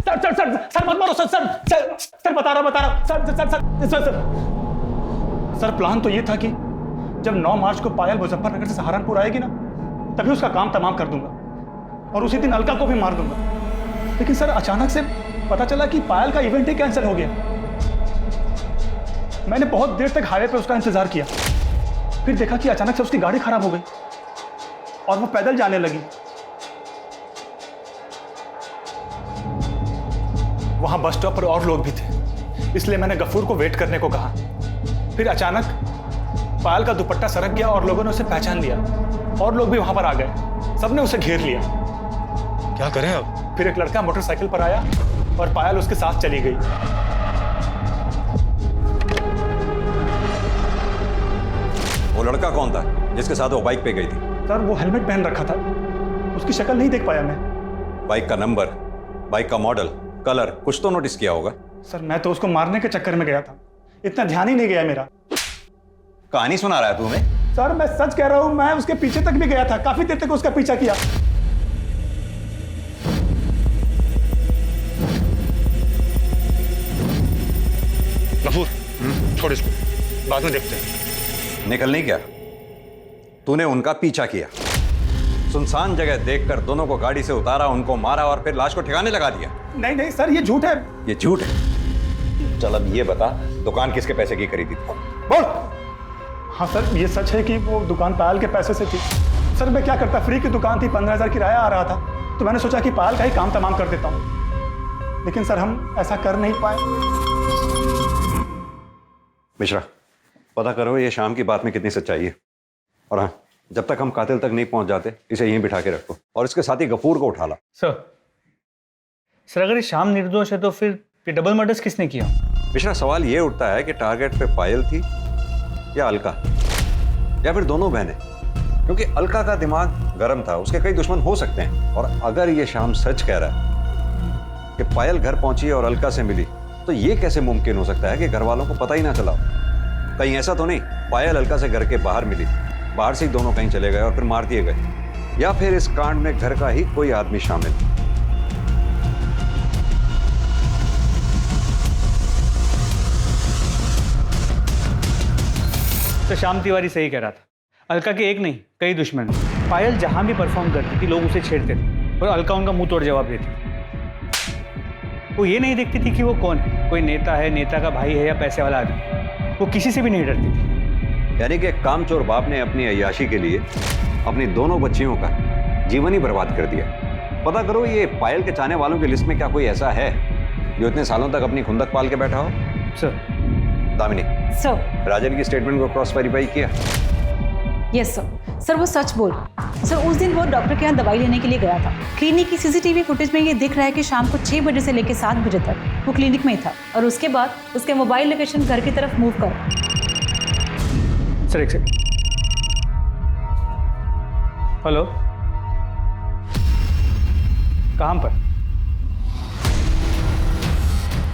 Sir sir sir sir मत मारो सर सर सर सर बता रहा sir sir sir sir sir sir plan तो ये था कि जब 9 मार्च को पायल मुजफ्फरनगर से सहारनपुर आएगी ना, तभी उसका काम तमाम कर दूंगा और उसी दिन अलका को भी मार दूंगा। लेकिन सर अचानक से पता चला कि पायल का इवेंट ही कैंसिल हो गया। मैंने बहुत देर तक हाईवे पे उसका इंतजार किया, फिर देखा कि अचानक से उसकी गाड़ी खराब हो गई और वो पैदल जाने लगी। वहां बस स्टॉप पर और लोग भी थे, इसलिए मैंने गफूर को वेट करने को कहा। फिर अचानक पायल का दुपट्टा सरक गया और लोगों ने उसे पहचान लिया और लोग भी वहां पर आ गए। सबने उसे घेर लिया। क्या करें अब? फिर एक लड़का मोटरसाइकिल पर आया और पायल उसके साथ चली गई।
वो लड़का कौन था जिसके साथ वो बाइक पे गई थी?
सर, वो हेलमेट पहन रखा था, उसकी शक्ल नहीं देख पाया मैं।
बाइक का नंबर, बाइक का मॉडल, कलर कुछ तो नोटिस किया होगा।
सर, मैं तो उसको मारने के चक्कर में गया था, इतना ध्यान ही नहीं गया मेरा।
कहानी सुना रहा है तू हमें?
सर, मैं सच कह रहा हूं, मैं उसके पीछे तक भी गया था, काफी देर तक उसका पीछा किया। गफूर, छोड़ इसको, बाद में देखते हैं।
निकल नहीं क्या? तूने उनका पीछा किया, सुनसान जगह देखकर दोनों को गाड़ी से उतारा, उनको मारा और फिर लाश को ठिकाने लगा दिया।
नहीं नहीं सर, ये झूठ है।
ये झूठ है? चल अब ये बता, दुकान किसके पैसे की खरीदी थी?
बोल। हाँ सर, ये सच है कि वो दुकान पायल के पैसे से थी। सर, मैं क्या करता, फ्री की दुकान थी, 15,000 किराया आ रहा था, तो मैंने सोचा कि पायल का ही काम तमाम कर देता हूँ। लेकिन सर, हम ऐसा कर नहीं पाए।
मिश्रा, पता करो ये शाम की बात में कितनी सच्चाई है। और हाँ, जब तक हम कातिल तक नहीं पहुंच जाते, इसे यहीं बिठा के रखो और इसके साथ ही गफूर को उठा ला।
सर, अगर ये शाम निर्दोष है तो फिर ये डबल मर्डर्स किसने किया?
मिश्रा, सवाल ये उठता है कि टारगेट पे पायल थी या अलका, या फिर दोनों बहनें, क्योंकि अलका का दिमाग गर्म था, उसके कई दुश्मन हो सकते हैं। और अगर ये शाम सच कह रहा है कि पायल घर पहुंची और अलका से मिली, तो ये कैसे मुमकिन हो सकता है कि घर वालों को पता ही ना चला? कहीं ऐसा तो नहीं पायल अलका से घर के बाहर मिली, बाहर से ही दोनों कहीं चले गए और फिर मार दिए गए, या फिर इस कांड में घर का ही कोई आदमी शामिल?
तो श्याम तिवारी सही कह रहा था, अलका के एक नहीं कई दुश्मन। पायल जहां भी परफॉर्म करती थी लोग उसे छेड़ते थे और अलका उनका मुंह तोड़ जवाब देती। वो ये नहीं देखती थी कि वो कौन है, कोई नेता है, नेता का भाई है या पैसे वाला आदमी। वो किसी से भी नहीं डरती थी।
यानी कि एक कामचोर बाप ने अपनी अय्याशी के लिए अपनी दोनों बच्चियों का जीवन ही बर्बाद कर दिया। पता करो ये पायल के चाहने वालों की लिस्ट में क्या कोई ऐसा है जो इतने सालों तक अपनी खुंदक पाल के बैठा हो?
सर।
दामिनी,
सर,
राजन की स्टेटमेंट को क्रॉस वेरीफाई किया?
Yes sir. सर, वो सच बोल। सर, उस दिन वो डॉक्टर के यहाँ दवाई लेने के लिए गया था। क्लिनिक की सीसीटीवी फुटेज में ये दिख रहा है कि शाम को 6 बजे से लेकर 7 बजे तक वो क्लिनिक में ही था और उसके बाद उसके मोबाइल लोकेशन घर की तरफ मूव कर।
सर, एक सेकंड। हेलो, कहाँ पर?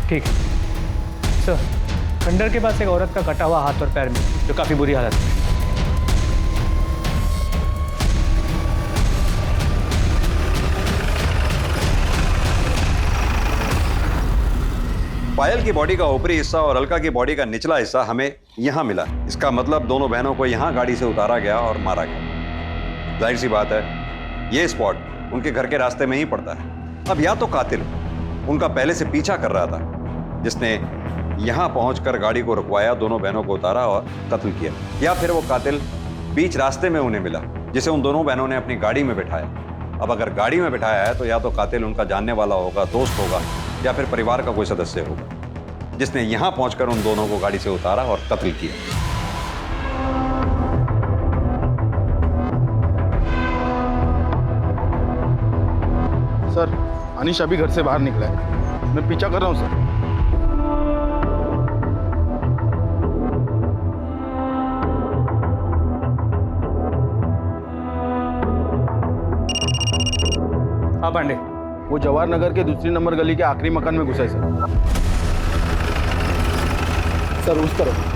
ठीक है सर। खंडर के पास एक औरत का कटा हुआ हाथ और पैर में, जो काफी बुरी हालत में।
पायल की बॉडी का ऊपरी हिस्सा और अलका की बॉडी का निचला हिस्सा हमें यहाँ मिला। इसका मतलब दोनों बहनों को यहाँ गाड़ी से उतारा गया और मारा गया। जाहिर सी बात है, ये स्पॉट उनके घर के रास्ते में ही पड़ता है। अब या तो कातिल उनका पहले से पीछा कर रहा था, जिसने यहाँ पहुंचकर गाड़ी को रुकवाया, दोनों बहनों को उतारा और कत्ल किया, या फिर वो कातिल बीच रास्ते में उन्हें मिला, जिसे उन दोनों बहनों ने अपनी गाड़ी में बिठाया। अब अगर गाड़ी में बिठाया है तो या तो कातिल उनका जानने वाला होगा, दोस्त होगा, या फिर परिवार का कोई सदस्य होगा, जिसने यहाँ पहुंचकर उन दोनों को गाड़ी से उतारा और कत्ल किया।
सर, अनीश अभी घर से बाहर निकला है, मैं पीछा कर रहा हूँ सर।
हाँ पांडे,
वो जवाहर नगर के दूसरी नंबर गली के आखिरी मकान में घुसा है सर, उस तरफ।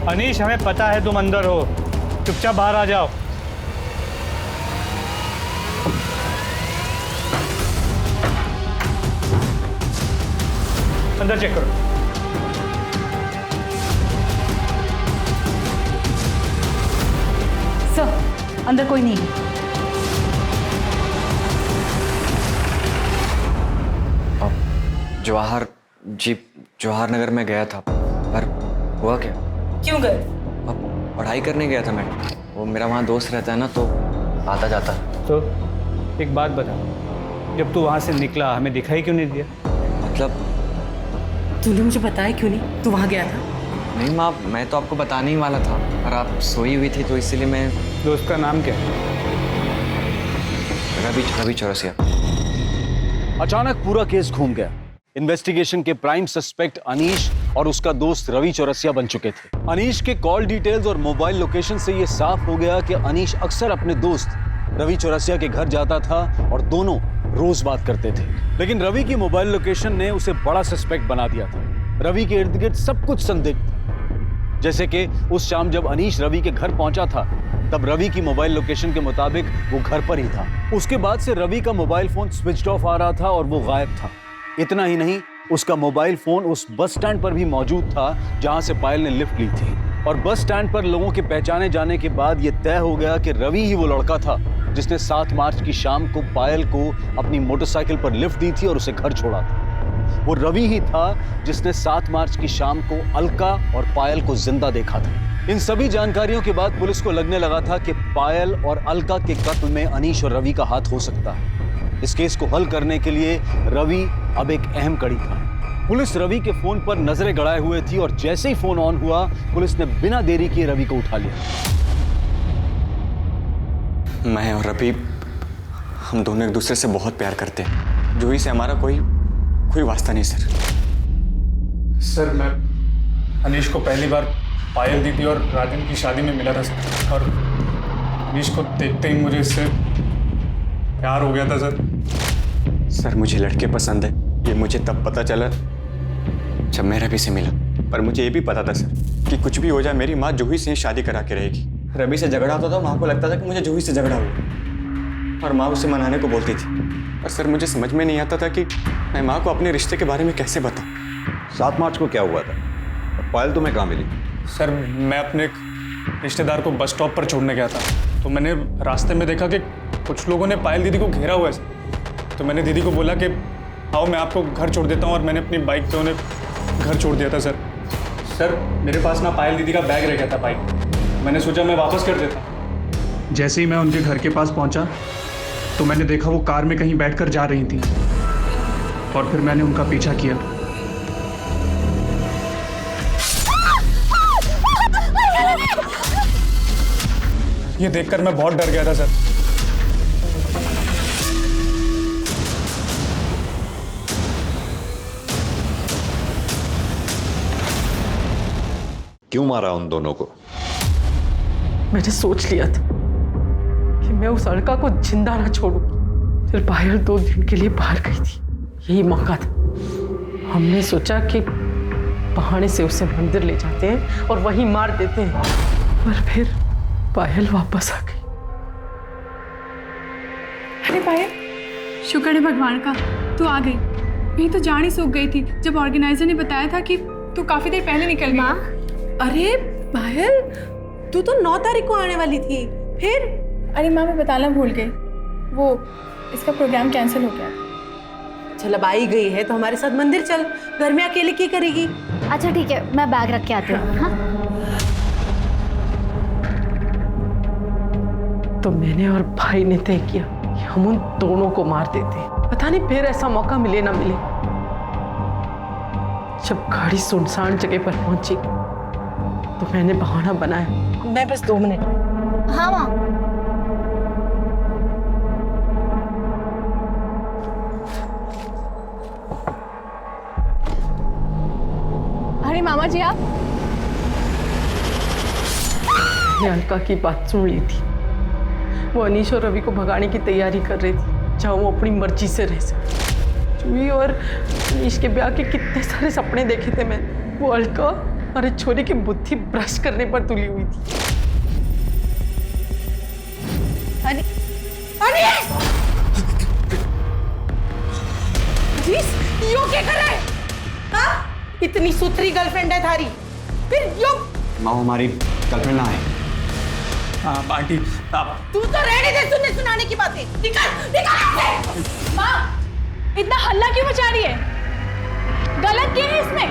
अनीश, हमें पता है तुम अंदर हो, चुपचाप बाहर आ जाओ। अंदर चेक करो।
सर, अंदर कोई नहीं है।
जवाहर नगर में गया था, पर हुआ क्या?
क्यों गए?
अब पढ़ाई करने गया था मैडम, वो मेरा वहाँ दोस्त रहता है ना, तो आता जाता।
तो एक बात बता, जब तू वहाँ से निकला हमें दिखाई क्यों नहीं दिया?
मतलब
तूने मुझे बताया क्यों नहीं तू वहाँ गया था?
नहीं माँ, मैं तो आपको बताने ही वाला था, पर आप सोई हुई थी तो इसीलिए मैं।
दोस्त का नाम क्या है?
रवि चौरसिया।
अचानक पूरा केस घूम गया। इन्वेस्टिगेशन के प्राइम सस्पेक्ट अनीश और उसका दोस्त रवि चौरसिया बन चुके थे। अनीश के कॉल डिटेल्स और मोबाइल लोकेशन से यह साफ हो गया कि अनीश अक्सर अपने दोस्त रवि चौरसिया के घर जाता था और दोनों रोज बात करते थे। लेकिन रवि की मोबाइल लोकेशन ने उसे बड़ा सस्पेक्ट बना दिया था। रवि के इर्द गिर्द सब कुछ संदिग्ध था। जैसे कि उस शाम जब अनीश रवि के घर पहुंचा था, तब रवि की मोबाइल लोकेशन के मुताबिक वो घर पर ही था। उसके बाद से रवि का मोबाइल फोन स्विच ऑफ आ रहा था और वो गायब था। इतना ही नहीं, उसका मोबाइल फोन उस बस स्टैंड पर भी मौजूद था जहां से पायल ने लिफ्ट ली थी। और बस स्टैंड पर लोगों के पहचाने जाने के बाद यह तय हो गया कि रवि ही वो लड़का था जिसने 7 मार्च की शाम को पायल को अपनी मोटरसाइकिल पर लिफ्ट दी थी और उसे घर छोड़ा था। वो रवि ही था जिसने 7 मार्च की शाम को अलका और पायल को जिंदा देखा था। इन सभी जानकारियों के बाद पुलिस को लगने लगा था कि पायल और अलका के कत्ल में अनीश और रवि का हाथ हो सकता है। इस केस को हल करने के लिए रवि अब एक अहम कड़ी था। पुलिस रवि के फोन पर नजरें गड़ाए हुए थी और जैसे ही फोन ऑन हुआ, पुलिस ने बिना देरी किए रवि को उठा लिया।
मैं और रवि, हम दोनों एक दूसरे से बहुत प्यार करते हैं। जूही से हमारा कोई वास्ता नहीं सर।
सर, मैं अनीश को पहली बार पायल दीदी और राजन की शादी में मिला था सर, और अनीश को देखते ही मुझे इससे प्यार हो गया था
सर, मुझे लड़के पसंद है, ये मुझे तब पता चला जब मैं रवि से मिला। पर मुझे ये भी पता था सर कि कुछ भी हो जाए मेरी माँ जूही से शादी करा के रहेगी। रवि से झगड़ा होता था, माँ को लगता था कि मुझे जूही से झगड़ा हुआ, और माँ उसे मनाने को बोलती थी। और सर, मुझे समझ में नहीं आता था कि मैं माँ को अपने रिश्ते के बारे में कैसे बताऊँ।
7 मार्च को क्या हुआ था? पायल तुम्हें कहाँ मिली?
सर, मैं अपने एक रिश्तेदार को बस स्टॉप पर छोड़ने गया था, तो मैंने रास्ते में देखा कि कुछ लोगों ने पायल दीदी को घेरा हुआ है। तो मैंने दीदी को बोला कि आओ मैं आपको घर छोड़ देता हूँ, और मैंने अपनी बाइक पे उन्हें घर छोड़ दिया था सर, मेरे पास ना पायल दीदी का बैग रह गया था बाइक, मैंने सोचा मैं वापस कर देता। जैसे ही मैं उनके घर के पास पहुँचा तो मैंने देखा वो कार में कहीं बैठकर जा रही थी, और फिर मैंने उनका पीछा किया। ये देखकर मैं बहुत डर गया था सर।
क्यों मारा उन दोनों को?
मैंने सोच लिया था कि मैं उस अलका को जिंदा ना छोड़ूं। फिर पायल 2 दिन के लिए बाहर गई थी, यही मौका था। हमने सोचा कि बहाने से उसे मंदिर ले जाते हैं और वहीं मार देते हैं, पर फिर पायल वापस आ गई।
अरे पायल, शुक्र है भगवान का तू आ गई। नहीं तो जान ही सूख गई थी जब ऑर्गेनाइजर ने बताया था कि तू काफी देर पहले निकल गई।
अरे पायल, तू तो 9 तारीख को आने वाली थी, फिर?
अरे माँ, मैं बताना भूल गई, वो इसका प्रोग्राम कैंसिल हो गया।
चल अब आई गई है तो हमारे साथ मंदिर चल, घर में अकेले क्या करेगी?
अच्छा ठीक है, मैं बैग रख के आती हूँ। हाँ?
तो मैंने और भाई ने तय किया कि हम उन दोनों को मार देते। पता नहीं फिर ऐसा मौका मिले ना मिले। जब गाड़ी सुनसान जगह पर पहुंची तो मैंने बहाना बनाया, मैं बस 2 मिनट।
हाँ माँ।
अरे मामा जी आप?
मैंने अलका की बात सुन ली थी। वो अनीश और रवि को भगाने की तैयारी कर रही थी, जहाँ वो अपनी मर्जी से रह सके। जूही और अनीश के ब्याह के कितने सारे सपने देखे थे मैं। वो अलका और छोरी की बुद्धि ब्रश करने पर तुली हुई थी। यो क्या कर रहा है? हाँ? इतनी सुथरी गर्लफ्रेंड है थारी, फिर यो?
माँ हमारी गर्लफ्रेंड ना है।
आंटी आप
तू तो रहने दे सुनने सुनाने की बातें। निकल निकल।
माँ, इतना हल्ला क्यों मचा रही है? गलत क्या है इसमें?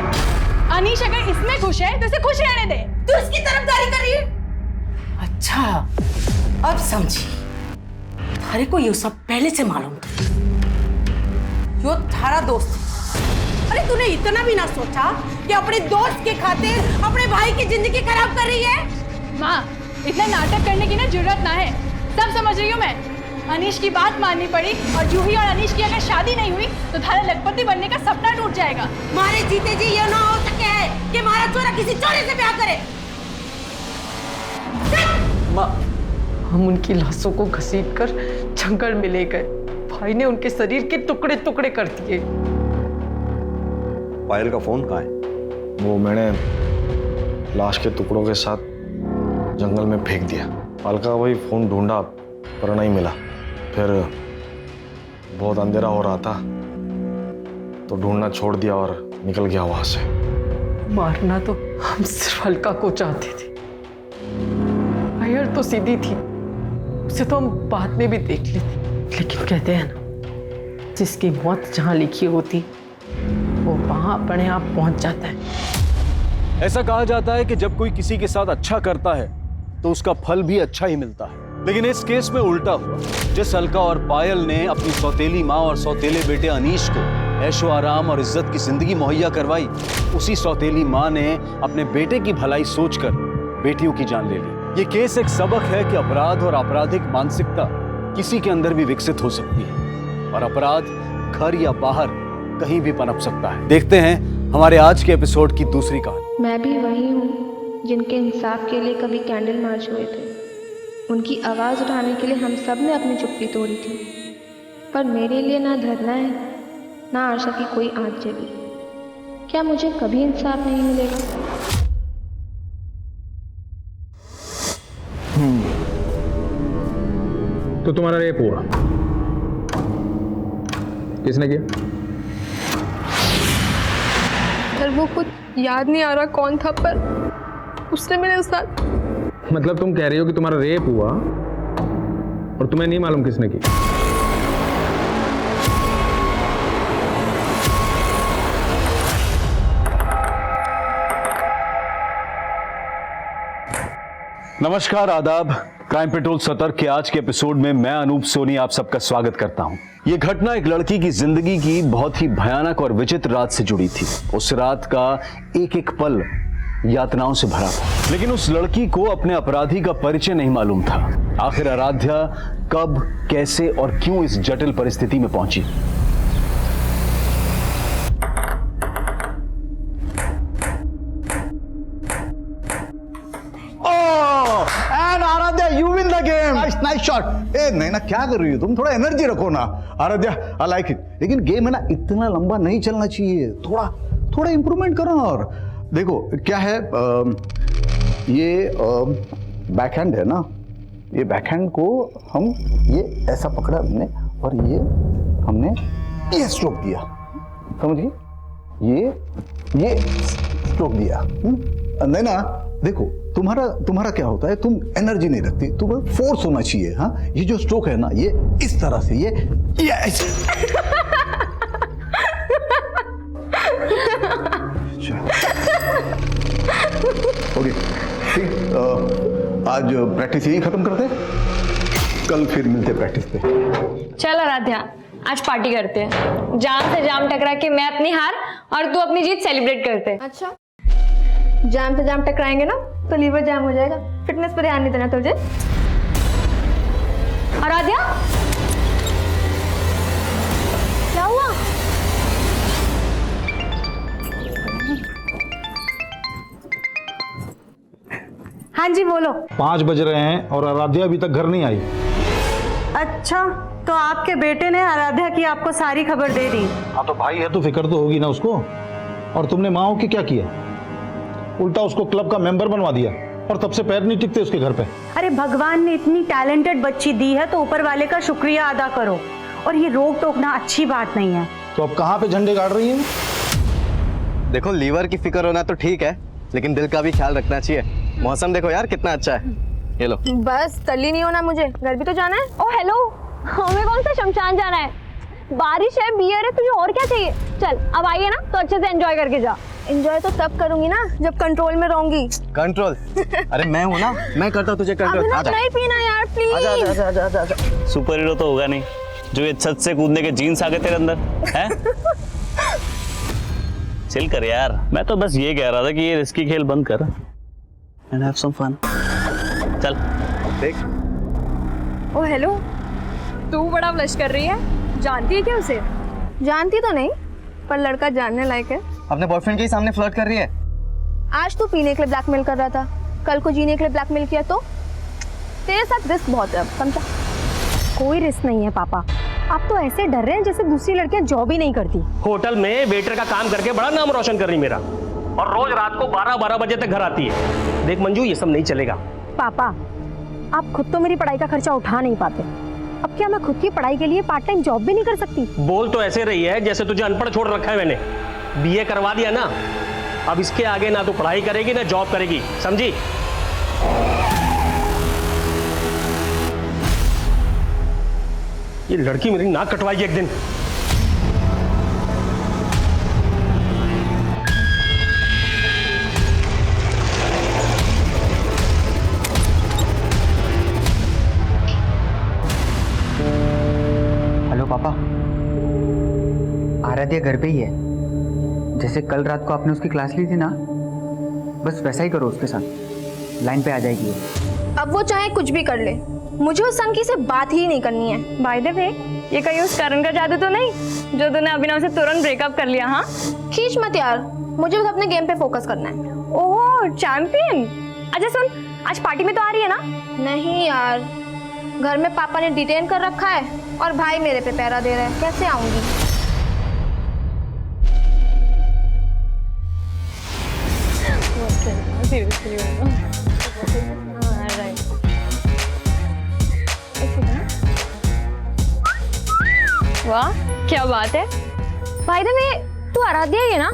अनीश अगर इसमें खुश है तो इसे खुश रहने दे।
तू इसकी तरफदारी कर रही है? अच्छा, अब समझी। थारे को ये सब पहले से मालूम था। यो थारा दोस्त। अरे तूने इतना भी ना सोचा कि अपने दोस्त के खातिर अपने भाई की जिंदगी खराब कर रही है?
माँ, इतना नाटक करने की ना जरूरत ना है, सब समझ रही हूँ मैं। अनीश की बात माननी पड़ी और जूही और अनीश की अगर शादी नहीं हुई तो थारा लखपति बनने का सपना टूट जाएगा।
मारे जीते जी ये ना हो सके है कि हमारा चोरा किसी चोरी से ब्याह करे। माँ, हम उनकी लाशों को घसीटकर जंगल में ले गए। भाई ने उनके शरीर के टुकड़े टुकड़े कर दिए।
पायल का फोन कहाँ है?
वो मैंने लाश के टुकड़ों के साथ जंगल में फेंक दिया। अलका वही फोन ढूंढा पर नहीं मिला। फिर बहुत अंधेरा हो रहा था तो ढूंढना छोड़ दिया और निकल गया वहां से।
मारना तो हम सिर्फ अलका को चाहते थे। पायल तो सीधी थी, उसे तो हम बाद में भी देख लेते। लेकिन कहते हैं ना, जिसकी मौत जहां लिखी होती वो वहां अपने आप पहुंच जाता है।
ऐसा कहा जाता है कि जब कोई किसी के साथ अच्छा करता है तो उसका फल भी अच्छा ही मिलता है, लेकिन इस केस में उल्टा हुआ। जिस अलका और पायल ने अपनी सौतेली माँ और सौतेले बेटे अनीश को ऐशो आराम और इज्जत की जिंदगी मुहैया करवाई, उसी सौतेली माँ ने अपने बेटे की भलाई सोचकर बेटियों की जान ले ली। ये केस एक सबक है कि अपराध और आपराधिक मानसिकता किसी के अंदर भी विकसित हो सकती है और अपराध घर या बाहर कहीं भी पनप सकता है। देखते हैं हमारे आज के एपिसोड की दूसरी कहानी।
मैं भी वही हूँ जिनके इंसाफ के लिए कभी कैंडल मार्च हुए थे। उनकी आवाज़ उठाने के लिए हम सब ने अपनी चुप्पी तोड़ी थी, पर मेरे लिए ना धरना है ना आशा की कोई आँच जली। क्या मुझे कभी इंसाफ नहीं मिलेगा?
तो तुम्हारा रेप हुआ, किसने किया?
सर वो कुछ याद नहीं आ रहा कौन था, पर उसने मेरे साथ।
मतलब तुम कह रही हो कि तुम्हारा रेप हुआ और तुम्हें नहीं मालूम किसने की?
नमस्कार, आदाब। क्राइम पेट्रोल सतर्क के आज के एपिसोड में मैं अनूप सोनी आप सबका स्वागत करता हूं। यह घटना एक लड़की की जिंदगी की बहुत ही भयानक और विचित्र रात से जुड़ी थी। उस रात का एक एक पल यातनाओं से भरा था, लेकिन उस लड़की को अपने अपराधी का परिचय नहीं मालूम था। आखिर आराध्या कब, कैसे और क्यों इस जटिल परिस्थिति में पहुंची?
शॉट। ए नैना क्या कर रही हो तुम, थोड़ा एनर्जी रखो ना। आराध्या आई लाइक इट, लेकिन गेम है ना इतना लंबा नहीं चलना चाहिए, थोड़ा थोड़ा इंप्रूवमेंट करो। और देखो क्या है, ये बैकहैंड है ना, ये बैकहैंड को हम ये ऐसा पकड़ा हमने और ये हमने ये स्ट्रोक दिया, समझिए, ये स्ट्रोक दिया। नहीं ना, देखो तुम्हारा क्या होता है, तुम एनर्जी नहीं रखती, तुम्हें फोर्स होना चाहिए। हाँ, ये जो स्ट्रोक है ना, ये इस तरह से, ये ओके ठीक, आज प्रैक्टिस यही खत्म करते हैं, कल फिर मिलते प्रैक्टिस पे।
चल आराध्या, आज पार्टी करते हैं, जाम से जाम टकरा के मैं अपनी हार और तू अपनी जीत सेलिब्रेट करते हैं।
अच्छा, जाम से जाम टकराएंगे ना तो लीवर जाम हो जाएगा, फिटनेस पर ध्यान नहीं देना तुझे।
आराध्या
क्या हुआ?
हाँ जी बोलो।
5 बज रहे हैं और आराध्या अभी तक घर नहीं आई।
अच्छा, तो आपके बेटे ने आराध्या की आपको सारी खबर दे दी?
हाँ तो भाई है तो फिक्र तो होगी ना उसको। और तुमने माँ के क्या किया, उल्टा उसको क्लब का मेंबर बनवा दिया और तब से पैर नहीं टिकते उसके घर पे।
अरे भगवान ने इतनी टैलेंटेड बच्ची दी है तो ऊपर वाले का शुक्रिया अदा करो, और ये रोक टोकना अच्छी बात नहीं है।
तो अब कहाँ पे झंडे गाड़ रही है?
देखो, लीवर की फिक्र होना तो ठीक है, लेकिन दिल का भी ख्याल रखना चाहिए। मौसम देखो यार कितना अच्छा है, ये लो।
बस तल्ली नहीं होना, मुझे घर भी तो जाना है।
ओ हेलो, हमें कौन सा शमशान जाना है? बारिश है, बियर है, तुझे और क्या चाहिए? चल अब आइए ना तो अच्छे से एंजॉय करके जा।
एंजॉय तो तब करूंगी ना जब कंट्रोल में रहूंगी।
कंट्रोल? अरे मैं हूँ ना, मैं करता हूँ तुझे कंट्रोल।
आजा, नहीं पीना यार प्लीज।
आजा आजा आजा आजा।
सुपर हीरो तो होगा नहीं जो ये छत से कूदने के जीन्स आ गए तेरे अंदर हैं? चिल कर यार, मैं तो बस ये कह रहा था कि ये रिस्की खेल बंद कर एंड हैव सम फन। चल
देख।
ओ हेलो, तू बड़ा ब्लश कर रही है, जानती है क्या उसे? जानती तो नहीं, पर लड़का जानने लायक है।
अपने बॉयफ्रेंड के सामने फ्लर्ट कर रही है।
आज तू पीने के लिए ब्लैकमेल कर रहा था, कल को जीने के लिए ब्लैकमेल किया तो तेरे साथ रिस्क बहुत है, समझा?
कोई रिस्क नहीं है पापा, आप तो ऐसे डर रहे हैं जैसे दूसरी लड़कियां जॉब ही नहीं करती।
होटल में वेटर का काम करके बड़ा नाम रोशन कर रही मेरा, और रोज रात को 12-12 बजे तक घर आती है। देख मंजू, ये सब नहीं चलेगा।
पापा, आप खुद तो मेरी पढ़ाई का खर्चा उठा नहीं पाते, अब क्या मैं खुद की पढ़ाई के लिए पार्ट टाइम जॉब भी नहीं कर सकती?
बोल तो ऐसे रही है जैसे तुझे अनपढ़ छोड़ रखा है मैंने। बीए करवा दिया ना, अब इसके आगे ना तो पढ़ाई करेगी ना जॉब करेगी, समझी? ये लड़की मेरी नाक कटवाएगी एक दिन।
हेलो पापा, आराध्या घर पे ही है। जैसे कल रात को आपने उसकी क्लास ली थी ना, बस वैसा ही करो उसके साथ, लाइन पे आ जाएगी।
अब वो चाहे कुछ भी कर ले, मुझे उस संकी से बात ही नहीं करनी है।
बाय द वे, ये कहीं उस करण का जादू तो नहीं जो तूने अभिनव से तुरंत ब्रेकअप कर लिया? हाँ,
खींच मत यार, मुझे बस अपने गेम पे फोकस करना है।
ओह चैंपियन। अच्छा सुन, आज पार्टी में तो आ रही है ना?
नहीं यार, घर में पापा ने डिटेन कर रखा है और भाई मेरे पे पहरा दे रहा है, कैसे आऊंगी?
वाह क्या बात है। भाई द वे, तू आराध्या ही है ना?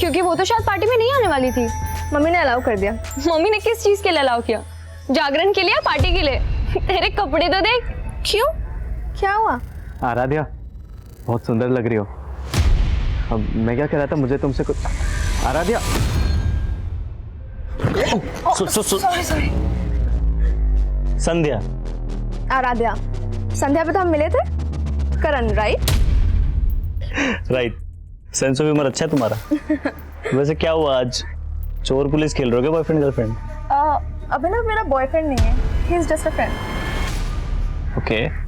क्योंकि वो तो शायद पार्टी में नहीं आने वाली थी,
मम्मी ने अलाउ कर दिया।
मम्मी ने किस चीज के लिए अलाउ किया? जागरण के लिए, पार्टी के लिए? तेरे कपड़े तो देख।
क्यों, क्या हुआ?
आराध्या बहुत सुंदर लग रही हो। अब मैं क्या कह रहा था, मुझे तुमसे कुछ। आराध्या
सॉरी।
संध्या।
आराध्या, संध्या पे तो हम मिले थे। Karan, right?
Right, sense of humour अच्छा है तुम्हारा। वैसे क्या हुआ आज, चोर पुलिस खेल रहे हो क्या बॉयफ्रेंड गर्लफ्रेंड?
अभिनव मेरा बॉयफ्रेंड नहीं है, he is just a friend.
Okay.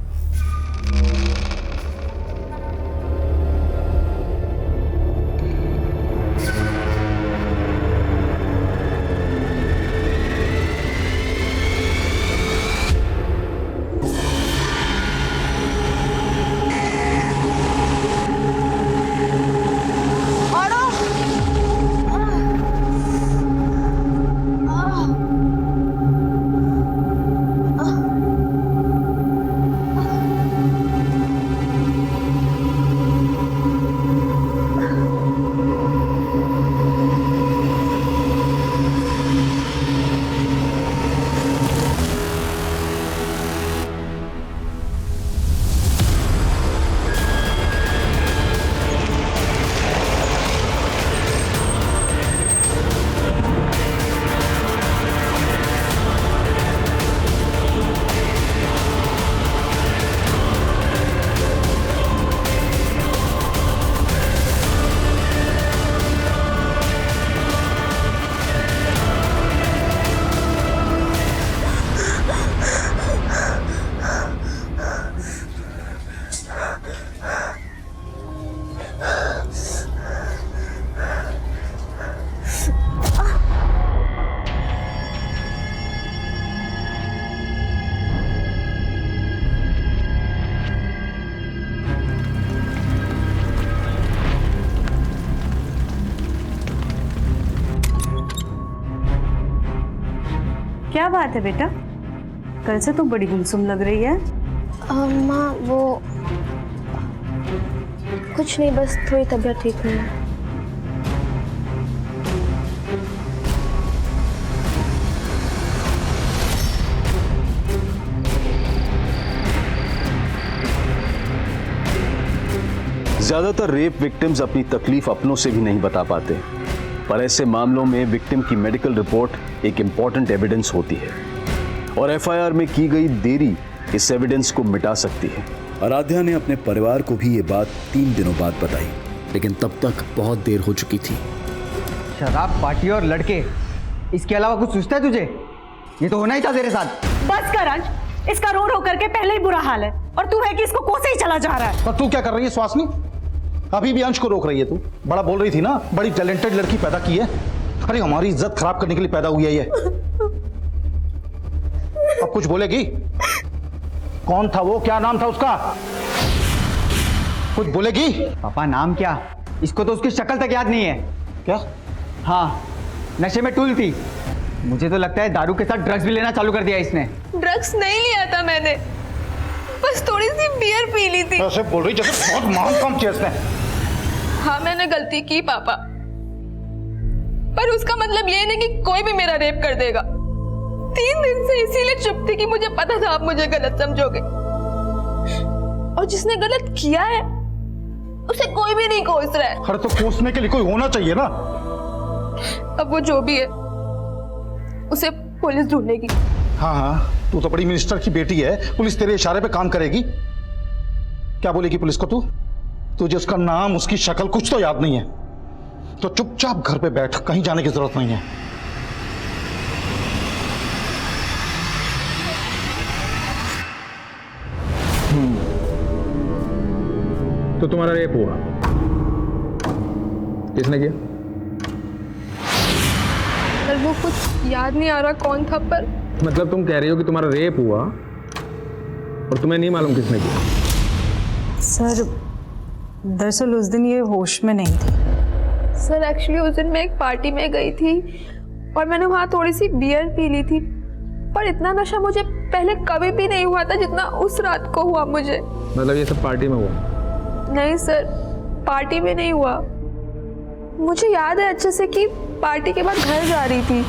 क्या बात है बेटा, कल से तुम बड़ी गुमसुम लग रही है।
माँ वो कुछ नहीं, बस थोड़ी तबीयत ठीक नहीं है।
ज्यादातर रेप विक्टिम्स अपनी तकलीफ अपनों से भी नहीं बता पाते, पर ऐसे मामलों में विक्टिम की मेडिकल रिपोर्ट एक इंपॉर्टेंट एविडेंस होती है और एफआईआर में की गई देरी इस एविडेंस को मिटा सकती है।
आराध्या ने अपने परिवार को भी ये बात 3 दिनों बाद बताई, लेकिन तब तक बहुत देर हो चुकी थी।
शराब, पार्टी और लड़के, इसके अलावा कुछ सोचता है तुझे? ये तो होना ही था तेरे साथ।
बस कर अंश, इसका रो रो करके पहले ही बुरा हाल है और तू है कि इसको कोसे ही चला जा रहा है।
पर तू क्या कर रही है सुहासिनी? अभी भी अंश को रोक रही है तू। बड़ा बोल रही थी ना, बड़ी टैलेंटेड लड़की पैदा की है। अरे हमारी इज्जत खराब करने के लिए पैदा हुई है ये। अब कुछ बोलेगी? कौन था वो, क्या नाम था उसका? कुछ बोलेगी?
पापा नाम क्या? इसको तो उसकी शक्ल तक याद नहीं है।
क्या?
हाँ, नशे में टूल थी। मुझे तो लगता है दारू के साथ ड्रग्स भी लेना चालू कर दिया इसने।
ड्रग्स नहीं लिया था मैंने, बस थोड़ी सी बियर पी ली थी।
ऐसे बोल रही जैसे बहुत महान काम किया इसने।
हाँ मैंने गलती की पापा, पर उसका मतलब ये नहीं कि कोई भी मेरा रेप कर देगा। 3 दिन से इसीलिए चुप थी कि मुझे पता था आप मुझे गलत समझोगे, और जिसने गलत किया है उसे कोई भी नहीं कोस रहा है।
अरे तो कोसने के लिए कोई होना चाहिए ना।
अब वो जो भी है उसे पुलिस ढूंढेगी।
हाँ हाँ, तू तो बड़ी मिनिस्टर की बेटी है, पुलिस तेरे इशारे पे काम करेगी। क्या बोलेगी पुलिस को तू? तुझे उसका नाम, उसकी शक्ल कुछ तो याद नहीं है, तो चुपचाप घर पे बैठ, कहीं जाने की जरूरत नहीं है।
तो तुम्हारा रेप हुआ, किसने किया?
पर वो कुछ याद नहीं आ रहा कौन था, पर
मतलब तुम कह रही हो कि तुम्हारा रेप हुआ और तुम्हें नहीं मालूम किसने किया?
सर दरअसल उस दिन ये होश में नहीं थी।
सर एक्चुअली उस दिन मैं एक पार्टी में गई थी और मैंने वहाँ थोड़ी सी बियर पी ली थी, पर इतना नशा मुझे पहले कभी भी नहीं हुआ था जितना उस रात को हुआ मुझे।
मतलब ये सब पार्टी में हुआ?
नहीं सर, पार्टी में नहीं हुआ। मुझे याद है अच्छे से कि पार्टी के बाद घर जा रही थी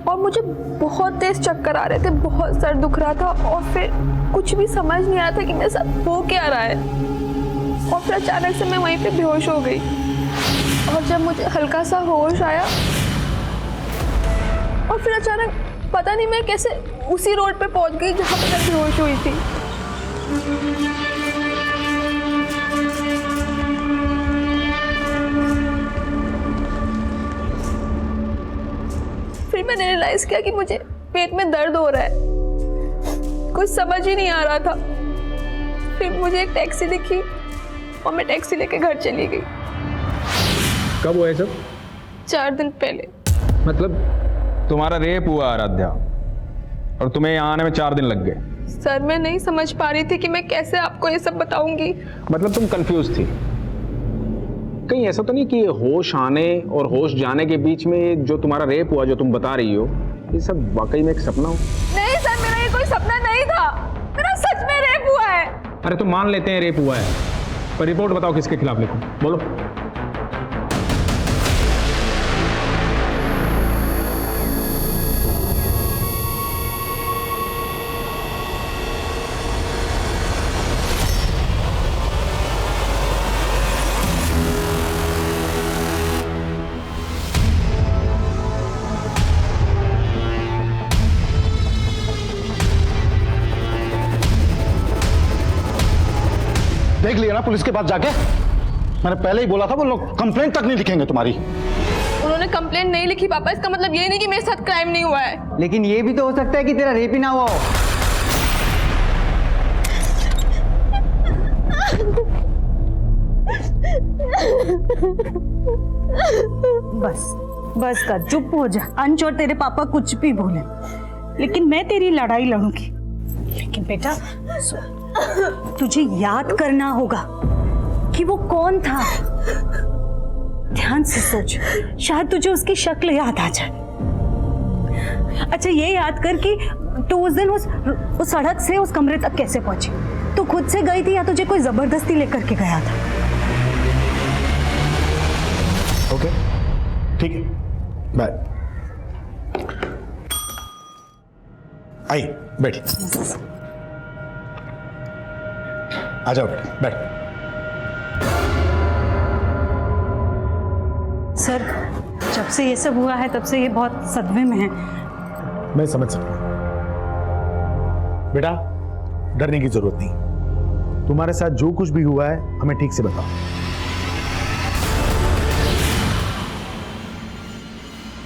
और मुझे बहुत तेज चक्कर आ रहे थे, बहुत सर दुख रहा था और फिर कुछ भी समझ नहीं आया था कि मेरे साथ हो क्या रहा है, और फिर अचानक से मैं वहीं पे बेहोश हो गई। और जब मुझे हल्का सा होश आया और फिर अचानक पता नहीं मैं कैसे उसी रोड पे पहुंच गई जहाँ पे मैं बेहोश हुई थी। फिर मैंने रियलाइज किया कि मुझे पेट में दर्द हो रहा है, कुछ समझ ही नहीं आ रहा था। फिर मुझे एक टैक्सी दिखी और मैं टैक्सी लेके घर चली गई।
कब हुआ ये सब?
4 दिन पहले।
मतलब तुम्हारा रेप हुआ आराध्या, और तुम्हें यहाँ आने में 4 दिन लग गए।
सर मैं नहीं समझ पा रही थी कि मैं कैसे आपको ये सब बताऊंगी।
मतलब तुम कंफ्यूज थी? कहीं ऐसा तो नहीं कि होश आने और होश जाने के बीच में जो तुम्हारा रेप हुआ, जो तुम बता रही हो, ये सब वाकई में एक सपना हो?
नहीं सर, मेरा ये कोई सपना नहीं था, मेरा सच में रेप हुआ है।
अरे तो मान लेते हैं रेप हुआ है, पर रिपोर्ट बताओ किसके खिलाफ लिखूं, बोलो।
देख लिया ना पुलिस के पास जाके? मैंने पहले ही बोला था वो लोग कंप्लेंट तक नहीं लिखेंगे तुम्हारी।
उन्होंने कंप्लेंट नहीं लिखी पापा, इसका मतलब ये नहीं कि मेरे साथ क्राइम नहीं हुआ है।
लेकिन ये भी तो हो सकता है कि तेरा रेप ही ना हुआ हो।
बस बस कर, चुप हो जा। अंश और तेरे पापा कुछ भी बोले, लेकिन मैं तेरी लड़ाई लड़ूंगी। लेकिन बेटा तुझे याद करना होगा कि वो कौन था। ध्यान से सोच, शायद तुझे उसकी शक्ल याद आ जाए। अच्छा ये याद कर कि तू उस दिन उस सड़क से उस कमरे तक कैसे पहुंची? तू खुद से गई थी या तुझे कोई जबरदस्ती लेकर के गया था?
ओके ठीक है, बाय। आई बैठी, आ जाओ बेटा, बैठ।
सर जब से ये सब हुआ है तब से ये बहुत सदमे में है।
मैं समझ सकता हूं बेटा, डरने की जरूरत नहीं। तुम्हारे साथ जो कुछ भी हुआ है हमें ठीक से बताओ।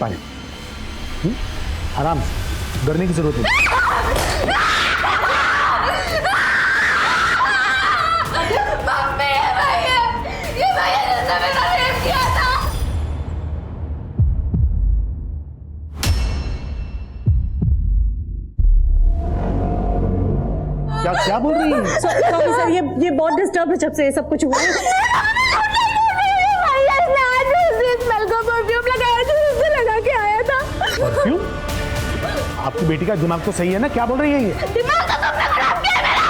पानी, आराम से, डरने की जरूरत नहीं। क्या बोल रही है?
सॉरी सर, ये बहुत डिस्टर्ब है जब से ये सब कुछ हुआ है।
परफ्यूम? आपकी बेटी का दिमाग तो सही है ना? क्या बोल रही है ये?
दिमाग तो तुमने खराब किया मेरा।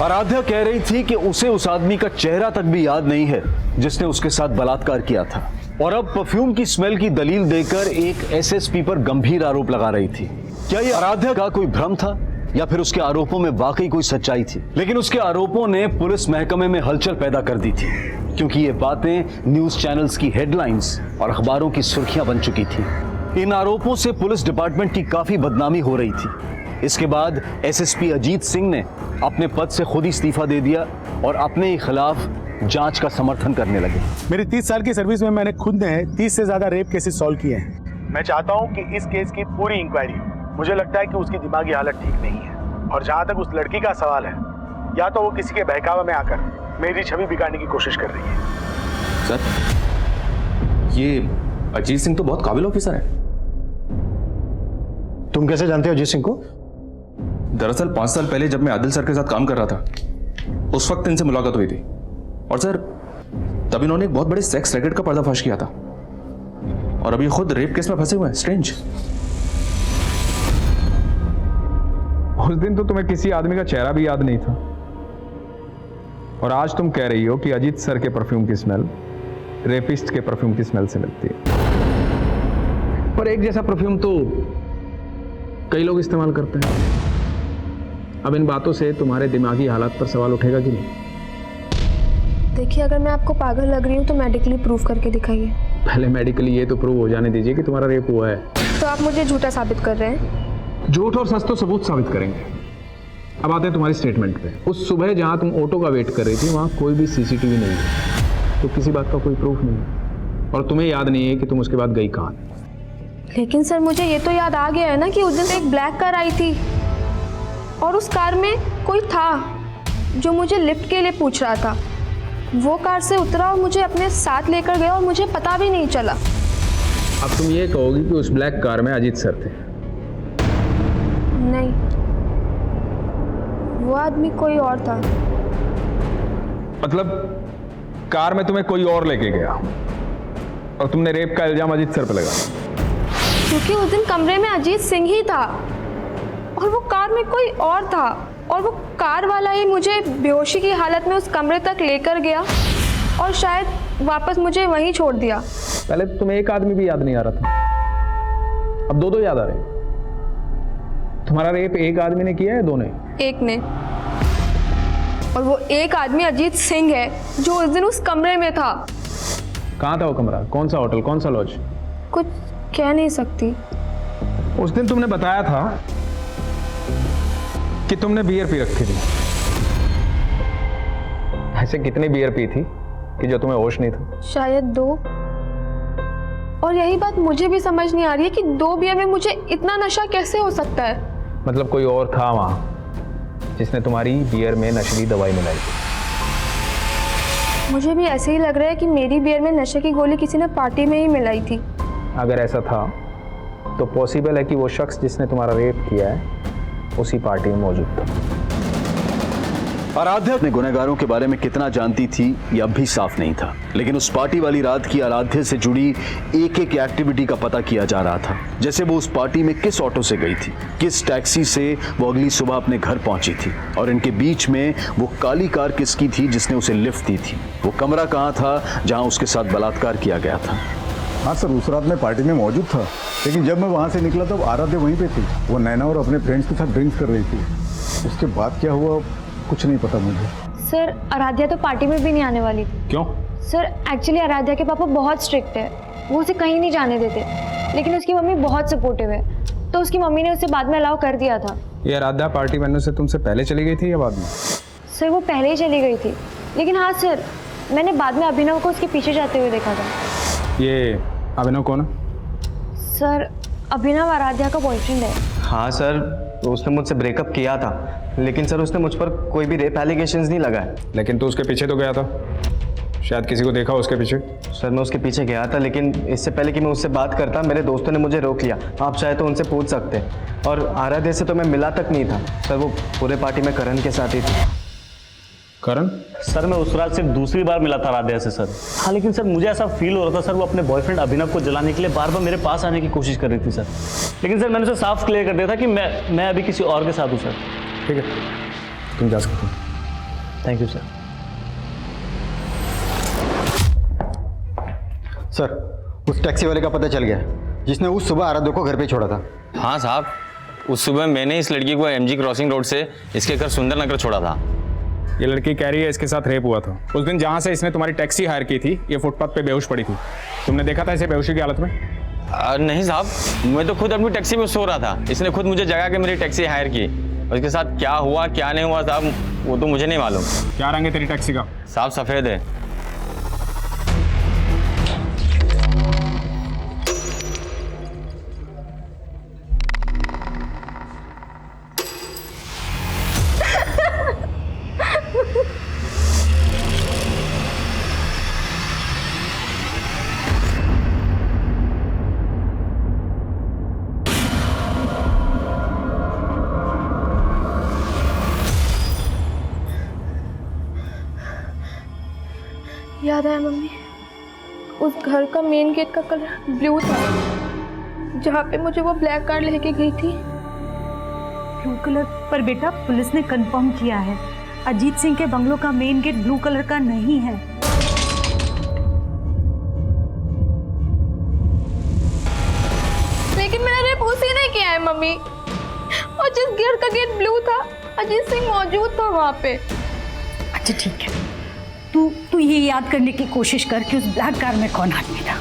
आराध्या कह रही थी कि उसे उस आदमी का चेहरा तक भी याद नहीं है जिसने उसके साथ बलात्कार किया था, और अब परफ्यूम की स्मेल की दलील देकर एक एसएसपी पर गंभीर आरोप लगा रही थी। क्या यह आराध्या का कोई भ्रम था या फिर उसके आरोपों में वाकई कोई सच्चाई थी? लेकिन उसके आरोपों ने पुलिस महकमे में हलचल पैदा कर दी थी, क्योंकि ये बातें न्यूज चैनल्स की हेडलाइंस और अखबारों की सुर्खियां बन चुकी थी। इन आरोपों से पुलिस डिपार्टमेंट की काफी बदनामी हो रही थी। इसके बाद एसएसपी अजीत सिंह ने अपने पद से खुद इस्तीफा दे दिया और अपने ही खिलाफ जांच का समर्थन करने लगे।
मेरी 30 साल की सर्विस में मैंने खुद ने 30 से ज्यादा रेप केसेस सॉल्व किए हैं। मैं चाहता हूं कि इस केस की पूरी इंक्वायरी हो। मुझे लगता है कि उसकी दिमागी हालत ठीक नहीं है, और जहां तक उस लड़की का सवाल है, या तो वो किसी के बहकावे में आकर मेरी छवि बिगाड़ने की कोशिश कर रही है।
सर, ये अजीत सिंह तो बहुत काबिल ऑफिसर है।
तुम कैसे जानते हो अजीत सिंह को?
दरअसल 5 साल पहले जब मैं आदिल सर के साथ काम कर रहा था, उस वक्त इनसे मुलाकात हुई थी, और सर तब इन्होंने एक बहुत बड़े सेक्स रैकेट का पर्दाफाश किया था, और अभी खुद रेप केस में फंसे हुए हैं। स्ट्रेंज।
उस दिन तो तुम्हें किसी आदमी का चेहरा भी याद नहीं था, और आज तुम कह रही हो कि अजीत सर के परफ्यूम की स्मेल रेपिस्ट के परफ्यूम की स्मेल से मिलती है। पर एक जैसा परफ्यूम तो कई लोग इस्तेमाल करते हैं। अब इन बातों से तुम्हारे दिमागी हालात पर सवाल उठेगा कि नहीं?
देखिए, अगर मैं आपको पागल लग रही हूँ तो मेडिकली प्रूफ करके दिखाइए।
पहले मेडिकली ये तो प्रूव हो जाने दीजिए कि तुम्हारा रेप हुआ है।
तो आप मुझे झूठा साबित कर रहे हैं?
झूठ और सच तो सबूत साबित करेंगे। अब आते हैं तुम्हारी स्टेटमेंट पे। उस सुबह जहां तुम ऑटो का वेट कर रही थी, वहां कोई भी सीसीटीवी नहीं है, तो किसी बात का कोई प्रूफ नहीं है, और तुम्हें याद नहीं है कि तुम उसके बाद गई कहां।
लेकिन सर, मुझे ये तो याद आ गया है ना कि उस दिन एक ब्लैक कार आई थी, और उस कार में कोई था जो मुझे लिफ्ट के लिए पूछ रहा था। वो कार से उतरा और मुझे अपने साथ लेकर गया, और मुझे पता भी नहीं चला।
अब तुम ये कहोगी कि उस ब्लैक कार में अजीत सर थे?
नहीं, वो आदमी कोई और था।
मतलब कार में तुम्हें कोई और लेके गया, और तुमने रेप का इल्जाम अजीत सर पे लगाया?
क्योंकि उस दिन कमरे में अजीत सिंह ही था, और वो कार में कोई और था, और वो कार वाला ही मुझे बेहोशी की हालत में उस कमरे तक लेकर गया, और शायद वापस मुझे वहीं छोड़ दिया।
पहले तो तुम्हें एक आदमी भी याद नहीं आ रहा था, अब दो याद आ रहे हैं। तुम्हारा रेप एक आदमी ने किया है, दो ने? एक
ने। और वो एक आदमी अजीत सिंह है जो उस दिन उस कमरे में था।
कहाँ था वो कमरा? कौन सा होटल, कौन सा लॉज?
कुछ कह नहीं सकती।
उस दिन तुमने बताया था कि तुमने बियर पी रखी थी। ऐसे कितनी बियर पी थी कि जो तुम्हें होश नहीं था?
शायद 2। और यही बात मुझे भी समझ नहीं आ रही है कि 2 बियर में मुझे इतना नशा कैसे हो सकता है।
मतलब कोई और था वहां जिसने तुम्हारी बियर में नशीली दवाई मिलाई थी?
मुझे भी ऐसे ही लग रहा है कि मेरी बियर में नशे की गोली किसी ने पार्टी में ही मिलाई थी।
अगर ऐसा था तो पॉसिबल है कि वो शख्स जिसने तुम्हारा रेप किया है उसी पार्टी में मौजूद था।
आराध्या अपने गुनहगारों के बारे में कितना जानती थी ये अब भी साफ नहीं था, लेकिन उस पार्टी वाली रात की आराध्या से जुड़ी एक एक एक्टिविटी का पता किया जा रहा था। जैसे वो उस पार्टी में किस ऑटो से गई थी, किस टैक्सी से वो अगली सुबह अपने घर पहुंची थी, और इनके बीच में वो काली कार किसकी थी जिसने उसे लिफ्ट दी थी, वो कमरा कहाँ था जहाँ उसके साथ बलात्कार किया गया था।
हाँ सर, उस रात मैं पार्टी में मौजूद था, लेकिन जब मैं वहाँ से निकला तब आराध्या वहीं पे थी। वो नैना और अपने फ्रेंड्स के साथ ड्रिंक्स कर रही थी। उसके बाद क्या हुआ कुछ नहीं पता मुझे।
सर आराध्या तो पार्टी में भी नहीं आने वाली थी।
क्यों?
सर एक्चुअली आराध्या के पापा बहुत स्ट्रिक्ट है, वो उसे कहीं नहीं जाने देते, लेकिन उसकी मम्मी बहुत सपोर्टिव है, तो उसकी मम्मी ने उसे बाद में अलाउ कर दिया था।
ये आराध्या पार्टी बनने से तुमसे पहले चली गई थी या बाद में?
सर वो पहले ही चली गई थी, लेकिन हाँ सर मैंने बाद में अभिनव को उसके पीछे जाते हुए देखा था।
ये अभिनव कौन है?
सर अभिनव आराध्या का बॉयफ्रेंड है।
हाँ सर, तो उसने मुझसे ब्रेकअप किया था, लेकिन सर उसने मुझ पर कोई भी रेप एलिगेशंस नहीं लगाए।
लेकिन तू उसके पीछे तो गया था, शायद किसी को देखा उसके पीछे।
सर मैं उसके पीछे गया था, लेकिन इससे पहले कि मैं उससे बात करता मेरे दोस्तों ने मुझे रोक लिया। आप चाहे तो उनसे पूछ सकते। और आराध्या से तो मैं मिला तक नहीं था सर, वो पूरे पार्टी में करण के साथ ही थी।
करण?
सर मैं उस रात सिर्फ दूसरी बार मिला था आराध्या से सर। हाँ लेकिन सर मुझे ऐसा फील हो रहा था सर वो अपने बॉयफ्रेंड अभिनव को जलाने के लिए बार बार मेरे पास आने की कोशिश कर रही थी सर। लेकिन सर मैंने उसे साफ क्लियर कर दिया था कि मैं अभी किसी और के साथ हूँ सर।
ठीक है, तुम जा सकते हो।
Thank you sir.
सर उस टैक्सी वाले का पता चल गया जिसने उस सुबह आराध्या को घर पे छोड़ा था।
हाँ साहब, उस सुबह मैंने इस लड़की को एमजी क्रॉसिंग रोड से इसके घर सुंदर नगर छोड़ा था।
ये लड़की कह रही है इसके साथ रेप हुआ था। उस दिन जहाँ से इसने तुम्हारी टैक्सी हायर की थी ये फुटपाथ पे बेहोश पड़ी थी, तुमने देखा था इसे बेहोशी की हालत में?
नहीं साहब, मैं तो खुद अपनी टैक्सी में सो रहा था, इसने खुद मुझे जगा के मेरी टैक्सी हायर की। उसके साथ क्या हुआ क्या नहीं हुआ साहब वो तो मुझे नहीं मालूम।
क्या रंग है तेरी टैक्सी का?
साहब सफ़ेद है।
याद आया मम्मी, उस घर का मेन गेट का कलर ब्लू था जहाँ पे मुझे वो ब्लैक कार लेके गई थी।
Blue colour? पर बेटा पुलिस ने कंफर्म किया है अजीत सिंह के बंगलों का मेन गेट ब्लू कलर का नहीं है।
लेकिन मैंने रेप उसी ने किया है मम्मी, और जिस घर का गेट ब्लू था अजीत सिंह मौजूद था वहाँ पे।
अच्छा ठीक है, तू ये याद करने की कोशिश कर कि उस ब्लैक कार में कौन आदमी था।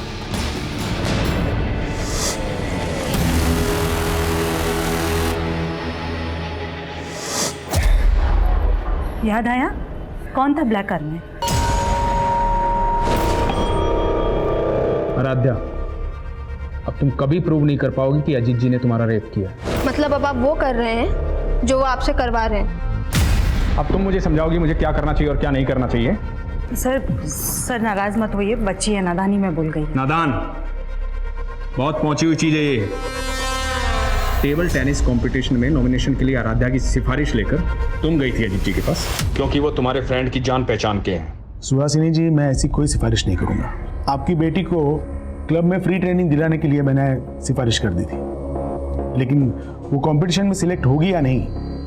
याद आया कौन था ब्लैक कार में?
आराध्या, अब तुम कभी प्रूव नहीं कर पाओगी कि अजीत जी ने तुम्हारा रेप किया।
मतलब अब आप वो कर रहे हैं जो वो आपसे करवा रहे हैं।
अब तुम मुझे समझाओगी मुझे क्या करना चाहिए और क्या नहीं करना चाहिए?
सर नाराज मत होइए, बच्ची है, नादानी में बोल गई।
नादान? बहुत पहुंची हुई चीज है ये। टेबल टेनिस कंपटीशन में नॉमिनेशन के लिए आराध्या की सिफारिश लेकर तुम गई थी अजीत जी के पास, क्योंकि वो तुम्हारे फ्रेंड की जान पहचान के हैं।
सुहासिनी जी, मैं ऐसी कोई सिफारिश नहीं करूंगा। आपकी बेटी को क्लब में फ्री ट्रेनिंग दिलाने के लिए मैंने सिफारिश कर दी थी, लेकिन वो कंपटीशन में सिलेक्ट होगी या नहीं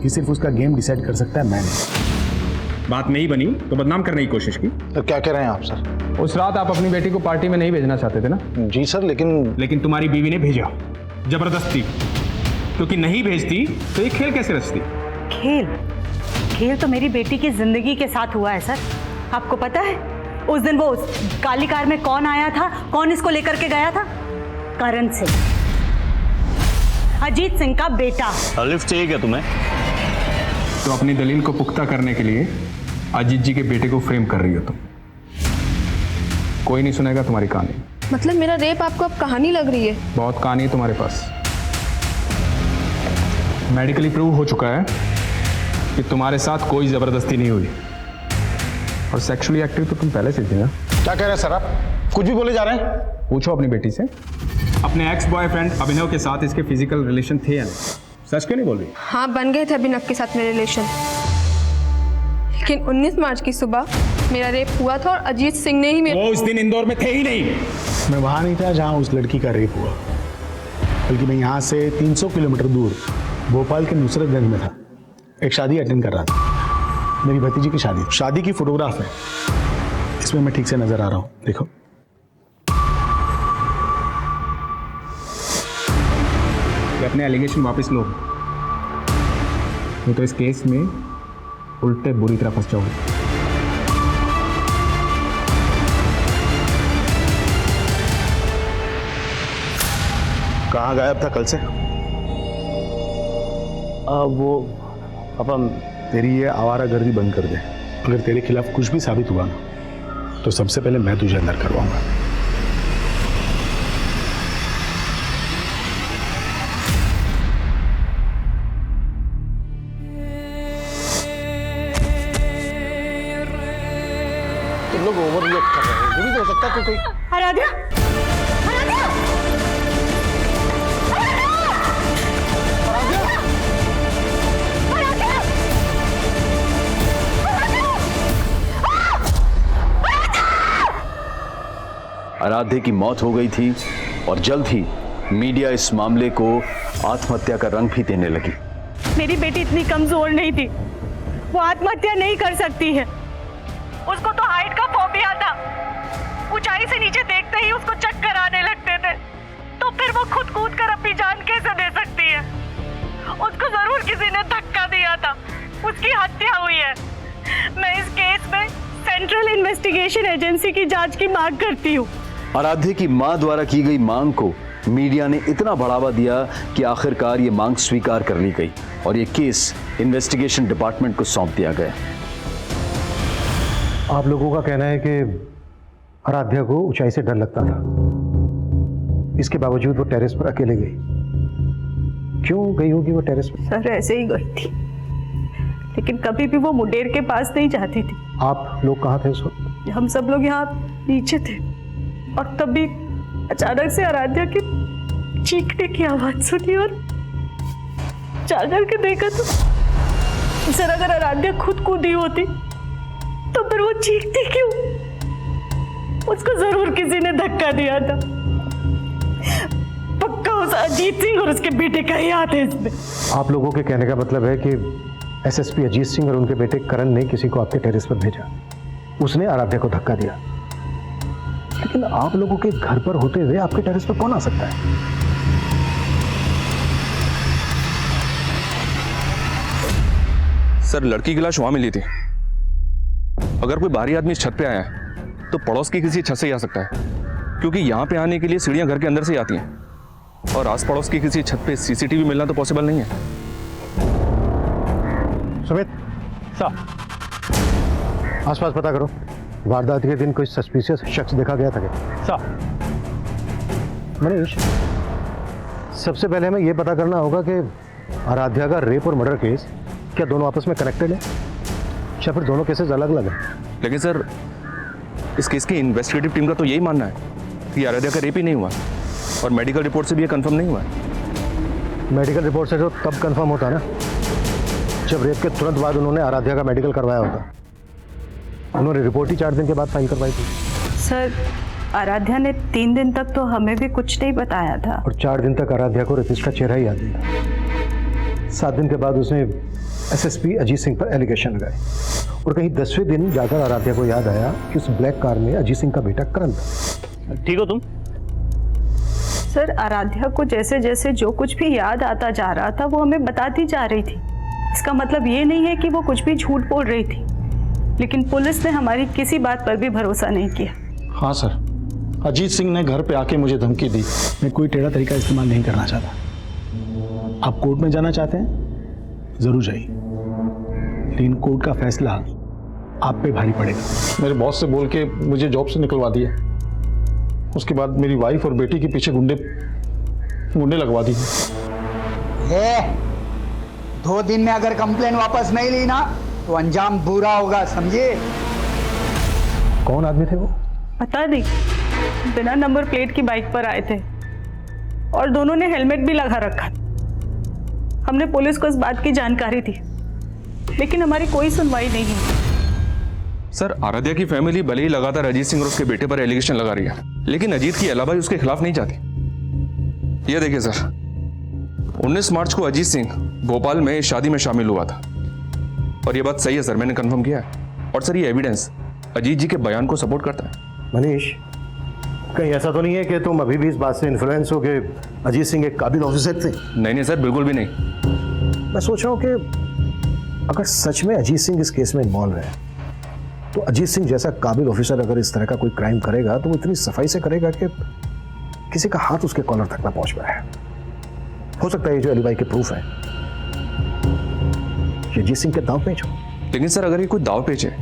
ये सिर्फ उसका गेम डिसाइड कर सकता है, मैं नहीं।
बात नहीं बनी तो बदनाम करने की कोशिश की।
तो क्या कह रहे हैं आप सर?
उस रात आप अपनी बेटी को पार्टी में नहीं भेजना चाहते थे ना?
जी सर, लेकिन
तुम्हारी बीवी ने भेजा जबरदस्ती, क्योंकि नहीं भेजती तो ये खेल कैसे रचती?
खेल तो मेरी बेटी की जिंदगी के साथ हुआ है सर। आपको पता है उस दिन वो काली कार में कौन आया था, कौन इसको लेकर के गया था? करण सिंह, अजीत सिंह का बेटा।
लिफ्ट चाहिए क्या तुम्हें?
तो अपनी दलील को पुख्ता करने के लिए अजीत जी के बेटे को फ्रेम कर रही हो तुम। कोई नहीं सुनेगा तुम्हारी कहानी।
मतलब मेरा रेप आपको अब कहानी लग रही है?
बहुत कहानी है तुम्हारे पास। मेडिकली प्रूव हो चुका है कि तुम्हारे साथ कोई जबरदस्ती नहीं हुई, और सेक्सुअली एक्टिव तो तुम पहले से थी ना।
क्या कह रहे हैं सर आप? कुछ भी बोले जा रहे हैं?
पूछो अपनी बेटी से, अपने एक्स बॉयफ्रेंड अभिनव के साथ इसके फिजिकल रिलेशन थे या नहीं? सच क्यों नहीं बोल रही?
हाँ बन गए थे अभिनव के साथ मेरे रिलेशन,
लेकिन 19 मार्च की सुबह मेरा रेप हुआ था और अजीत सिंह ने ही
वो उस दिन इंदौर में थे ही नहीं। मैं वहां नहीं था जहां उस लड़की का रेप हुआ, बल्कि मैं यहाँ से 300 किलोमीटर दूर भोपाल के नुसरतगंज में था। एक शादी अटेंड कर रहा था, मेरी भतीजी की शादी की फोटोग्राफ है इसमें, मैं ठीक से नजर आ रहा हूँ, देखो।
अपने एलिगेशन वापस लो, तो इस केस में उल्टे बुरी तरह फंस जाओगे।
कहाँ गायब था कल से?
वो अपन
तेरी ये आवारागर्दी बंद कर दे। अगर तेरे खिलाफ कुछ भी साबित हुआ ना, तो सबसे पहले मैं तुझे अंदर करवाऊंगा।
तुम लोग ओवररिएक्ट कर रहे हो। ये भी तो हो सकता है कि कोई
आराध्या, आराध्या,
आराध्या की मौत हो गई थी और जल्द ही मीडिया इस मामले को आत्महत्या का रंग भी देने लगी।
मेरी बेटी इतनी कमजोर नहीं थी, वो आत्महत्या नहीं कर सकती है। उसको तो हाइट का फोबिया था, ऊंचाई से नीचे देखते ही उसको चक्कर आने लगते थे, तो फिर वो खुद कूद कर अपनी जान कैसे दे सकती है? उसको जरूर किसी ने धक्का दिया था, उसकी हत्या हुई है। मैं इस केस में सेंट्रल इन्वेस्टिगेशन एजेंसी की जांच की मांग करती हूँ।
आराध्या की मां द्वारा की गई मांग को मीडिया ने इतना बढ़ावा दिया कि आखिरकार ये मांग स्वीकार कर ली गई और ये केस इन्वेस्टिगेशन डिपार्टमेंट को सौंप दिया गया।
आप लोगों का कहना है कि आराध्या को ऊंचाई से डर लगता था, इसके बावजूद वो टेरेस पर अकेले गई। क्यों गई होगी वो टेरेस पर?
सर ऐसे ही गई थी, लेकिन कभी भी वो मुंडेर के पास नहीं जाती थी।
आप लोग कहाँ थे उस वक्त?
हम सब लोग यहाँ नीचे थे और तभी अचानक से आराध्या की चीखने की आवाज सुनी और जाकर के देखा तो सर अगर आराध्या खुद कूदी होती तो फिर वो चीखती क्यों? उसको जरूर किसी ने धक्का दिया था। पक्का उस अजीत सिंह और उसके बेटे का ही हाथ है इसमें।
आप लोगों के कहने का मतलब है कि एसएसपी अजीत सिंह और उनके बेटे करण ने किसी को आपके टेरेस पर भेजा, उसने आराध्या को धक्का दिया। लेकिन आप लोगों के घर पर होते हुए आपके टेरेस पर कौन आ सकता है?
सर लड़की की लाश वहां मिली थी। अगर कोई बाहरी आदमी इस छत पे आया है तो पड़ोस की किसी छत से ही आ सकता है, क्योंकि यहाँ पे आने के लिए सीढ़ियां घर के अंदर से ही आती हैं और आस पड़ोस की किसी छत पे सीसीटीवी मिलना तो पॉसिबल नहीं है।
सुमित
साहब,
आसपास पता करो, वारदात के दिन कोई सस्पिशियस शख्स देखा गया था क्या?
साहब,
मनीष, सबसे पहले हमें यह पता करना होगा कि आराध्या का रेप और मर्डर केस क्या दोनों आपस में कनेक्टेड है या फिर दोनों केसेस अलग अलग हैं?
लेकिन सर इस केस की इन्वेस्टिगेटिव टीम का तो यही मानना है कि आराध्या का रेप ही नहीं हुआ और मेडिकल रिपोर्ट से भी ये कंफर्म नहीं हुआ है।
मेडिकल रिपोर्ट से जो तब कंफर्म होता ना जब रेप के तुरंत बाद उन्होंने आराध्या का मेडिकल करवाया होता। उन्होंने रिपोर्ट ही 4 दिन के बाद फाइल करवाई थी।
सर आराध्या ने 3 दिन तक तो हमें भी कुछ नहीं बताया था
और 4 दिन तक आराध्या को रेपिस्ट का चेहरा ही याद नहीं था। 7 दिन के बाद उसने एसएसपी अजीत सिंह पर एलिगेशन लगाए और कहीं 10वें दिन जाकर आराध्या को याद आया कि उस ब्लैक कार में अजीत सिंह का बेटा करण था।
ठीक हो तुम?
सर आराध्या को जैसे जैसे जो कुछ भी याद आता जा रहा था वो हमें बताती जा रही थी। इसका मतलब ये नहीं है कि वो कुछ भी झूठ बोल रही थी, लेकिन पुलिस ने हमारी किसी बात पर भी भरोसा नहीं किया।
हाँ सर, अजीत सिंह ने घर पे आके मुझे धमकी दी।
मैं कोई टेढ़ा तरीका इस्तेमाल नहीं करना चाहता। आप कोर्ट में जाना चाहते हैं जरूर जाइए, लेकिन कोर्ट का फैसला आप पे भारी पड़ेगा।
मेरे बॉस से बोल के मुझे जॉब से निकलवा दिया, उसके बाद मेरी वाइफ और बेटी के पीछे गुंडे लगवा दिए।
2 दिन में अगर कंप्लेन वापस नहीं ली ना तो अंजाम बुरा होगा, समझे?
कौन आदमी थे वो?
पता नहीं, बिना नंबर प्लेट की बाइक पर आए थे और दोनों ने हेलमेट भी लगा रखा था। हमने पुलिस को इस बात की जानकारी दी, लेकिन हमारी कोई सुनवाई नहीं हुई।
सर आराध्या की फैमिली भले ही लगातार अजीत सिंह और उसके बेटे पर एलिगेशन लगा रही है, लेकिन अजीत की अलाबाई उसके खिलाफ नहीं जाती। ये देखिए सर, 19 मार्च को अजीत सिंह भोपाल में शादी में शामिल हुआ था, और ये बात सही है सर, मैंने कंफर्म किया है। और सर ये एविडेंस अजीत जी के बयान को सपोर्ट करता है।
मनीष, कहीं ऐसा तो नहीं है कि तुम अभी भी इस बात से इन्फ्लुएंस हो कि अजीत सिंह एक काबिल ऑफिसर थे?
नहीं सर, बिल्कुल भी नहीं।
मैं सोच रहा हूँ कि अगर सच में अजीत सिंह इस केस में इन्वॉल्व है, तो अजीत सिंह जैसा काबिल ऑफिसर अगर इस तरह का कोई क्राइम करेगा तो वो इतनी सफाई से करेगा कि किसी का हाथ उसके कॉलर तक ना पहुंच पाए। हो सकता है ये जो अलीबाई के प्रूफ है ये अजीत सिंह के दांव पेच हो।
लेकिन सर अगर ये कोई दाव पेच है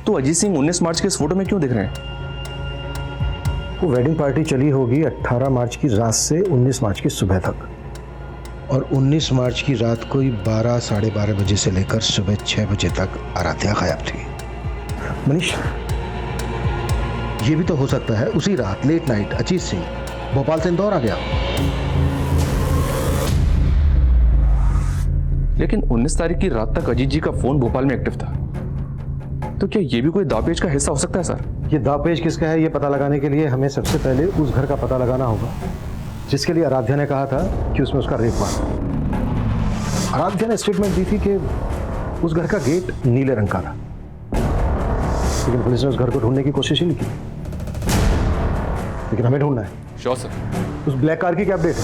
तो अजीत सिंह 19 मार्च के इस फोटो में क्यों दिख रहे हैं?
वो वेडिंग पार्टी चली होगी 18 मार्च की रात से 19 मार्च की सुबह तक, और 19 मार्च की रात को ही 12 साढ़े 12 बजे से लेकर सुबह 6 बजे तक आराध्या गायब थी। मनीष, ये भी तो हो सकता है उसी रात लेट नाइट अजीत सिंह भोपाल से इंदौर आ गया।
लेकिन 19 तारीख की रात तक अजीत जी का फोन भोपाल में एक्टिव था, तो क्या ये भी कोई दावपेच का हिस्सा हो सकता है सर?
ये दावपेच किसका है ये पता लगाने के लिए हमें सबसे पहले उस घर का पता लगाना होगा जिसके लिए आराध्या ने कहा था कि उसमें उसका रेप हुआ। आराध्या ने स्टेटमेंट दी थी कि उस घर का गेट नीले रंग का था, लेकिन पुलिस ने उस घर को ढूंढने की कोशिश ही नहीं की। लेकिन हमें ढूंढना है।
Sure sir.
उस ब्लैक कार की क्या अपडेट है?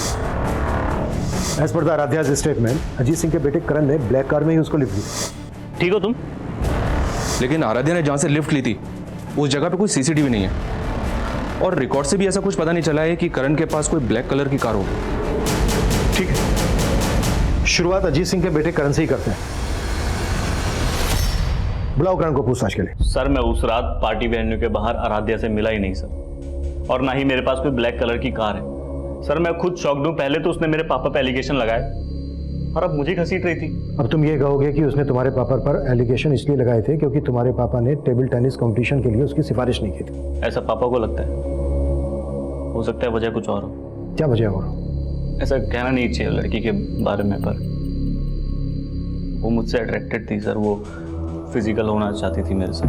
As per the Aradhya's statement Ajit Singh के बेटे करण ने ब्लैक कार में ही उसको लिफ्ट दी।
ठीक हो तुम?
लेकिन आराध्या ने जहां से लिफ्ट ली थी उस जगह पे कोई सीसीटीवी नहीं है, और रिकॉर्ड से भी ऐसा कुछ पता नहीं चला है कि करण के पास कोई ब्लैक कलर की कार हो।
ठीक है, शुरुआत अजीत सिंह के बेटे करण से ही करते हैं। बुलाओ करण को पूछताछ के लिए।
सर मैं उस रात पार्टी वेन्यू के बाहर आराध्या से मिला ही नहीं सर, और ना ही मेरे पास कोई ब्लैक कलर की कार है। सर मैं खुद शॉक्ड हूं, पहले तो उसने मेरे पापा पे एलिगेशन लगाए और अब मुझे घसीट रही थी।
अब तुम ये कहोगे कि उसने तुम्हारे पापा पर एलिगेशन इसलिए लगाए थे क्योंकि तुम्हारे पापा ने टेबल टेनिस कंपटीशन के लिए उसकी सिफारिश नहीं की थी।
ऐसा पापा को लगता है, हो सकता है वजह कुछ और हो।
क्या वजह हो?
ऐसा कहना नहीं चाहिए लड़की के बारे में, पर वो मुझसे अट्रैक्टेड थी सर, वो फिजिकल होना चाहती थी मेरे साथ।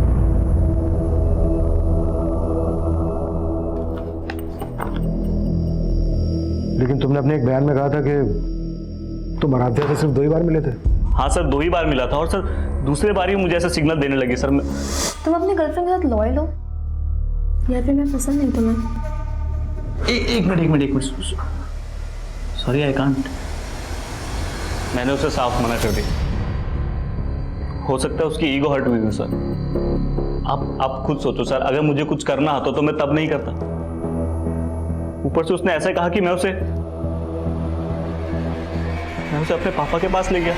लेकिन तुमने अपने एक बयान में कहा था कि तुम आराध्या से सिर्फ 2 ही बार मिले थे।
हाँ सर 2 ही बार मिला था, और सर दूसरे बार ही मुझे ऐसा सिग्नल देने लगी सर।
तुम अपनी गर्लफ्रेंड के साथ लॉयल हो या फिर मैं पसंद नहीं तुम्हें?
एक मिनट सॉरी आई कांट। मैंने उसे साफ मना कर दिया। हो सकता है उसकी ईगो हर्ट हुई हो सर। आप खुद सोचो सर, अगर मुझे कुछ करना आता तो मैं तब नहीं करता। ऊपर से उसने ऐसे कहा कि मैं उसे अपने पापा के पास ले गया।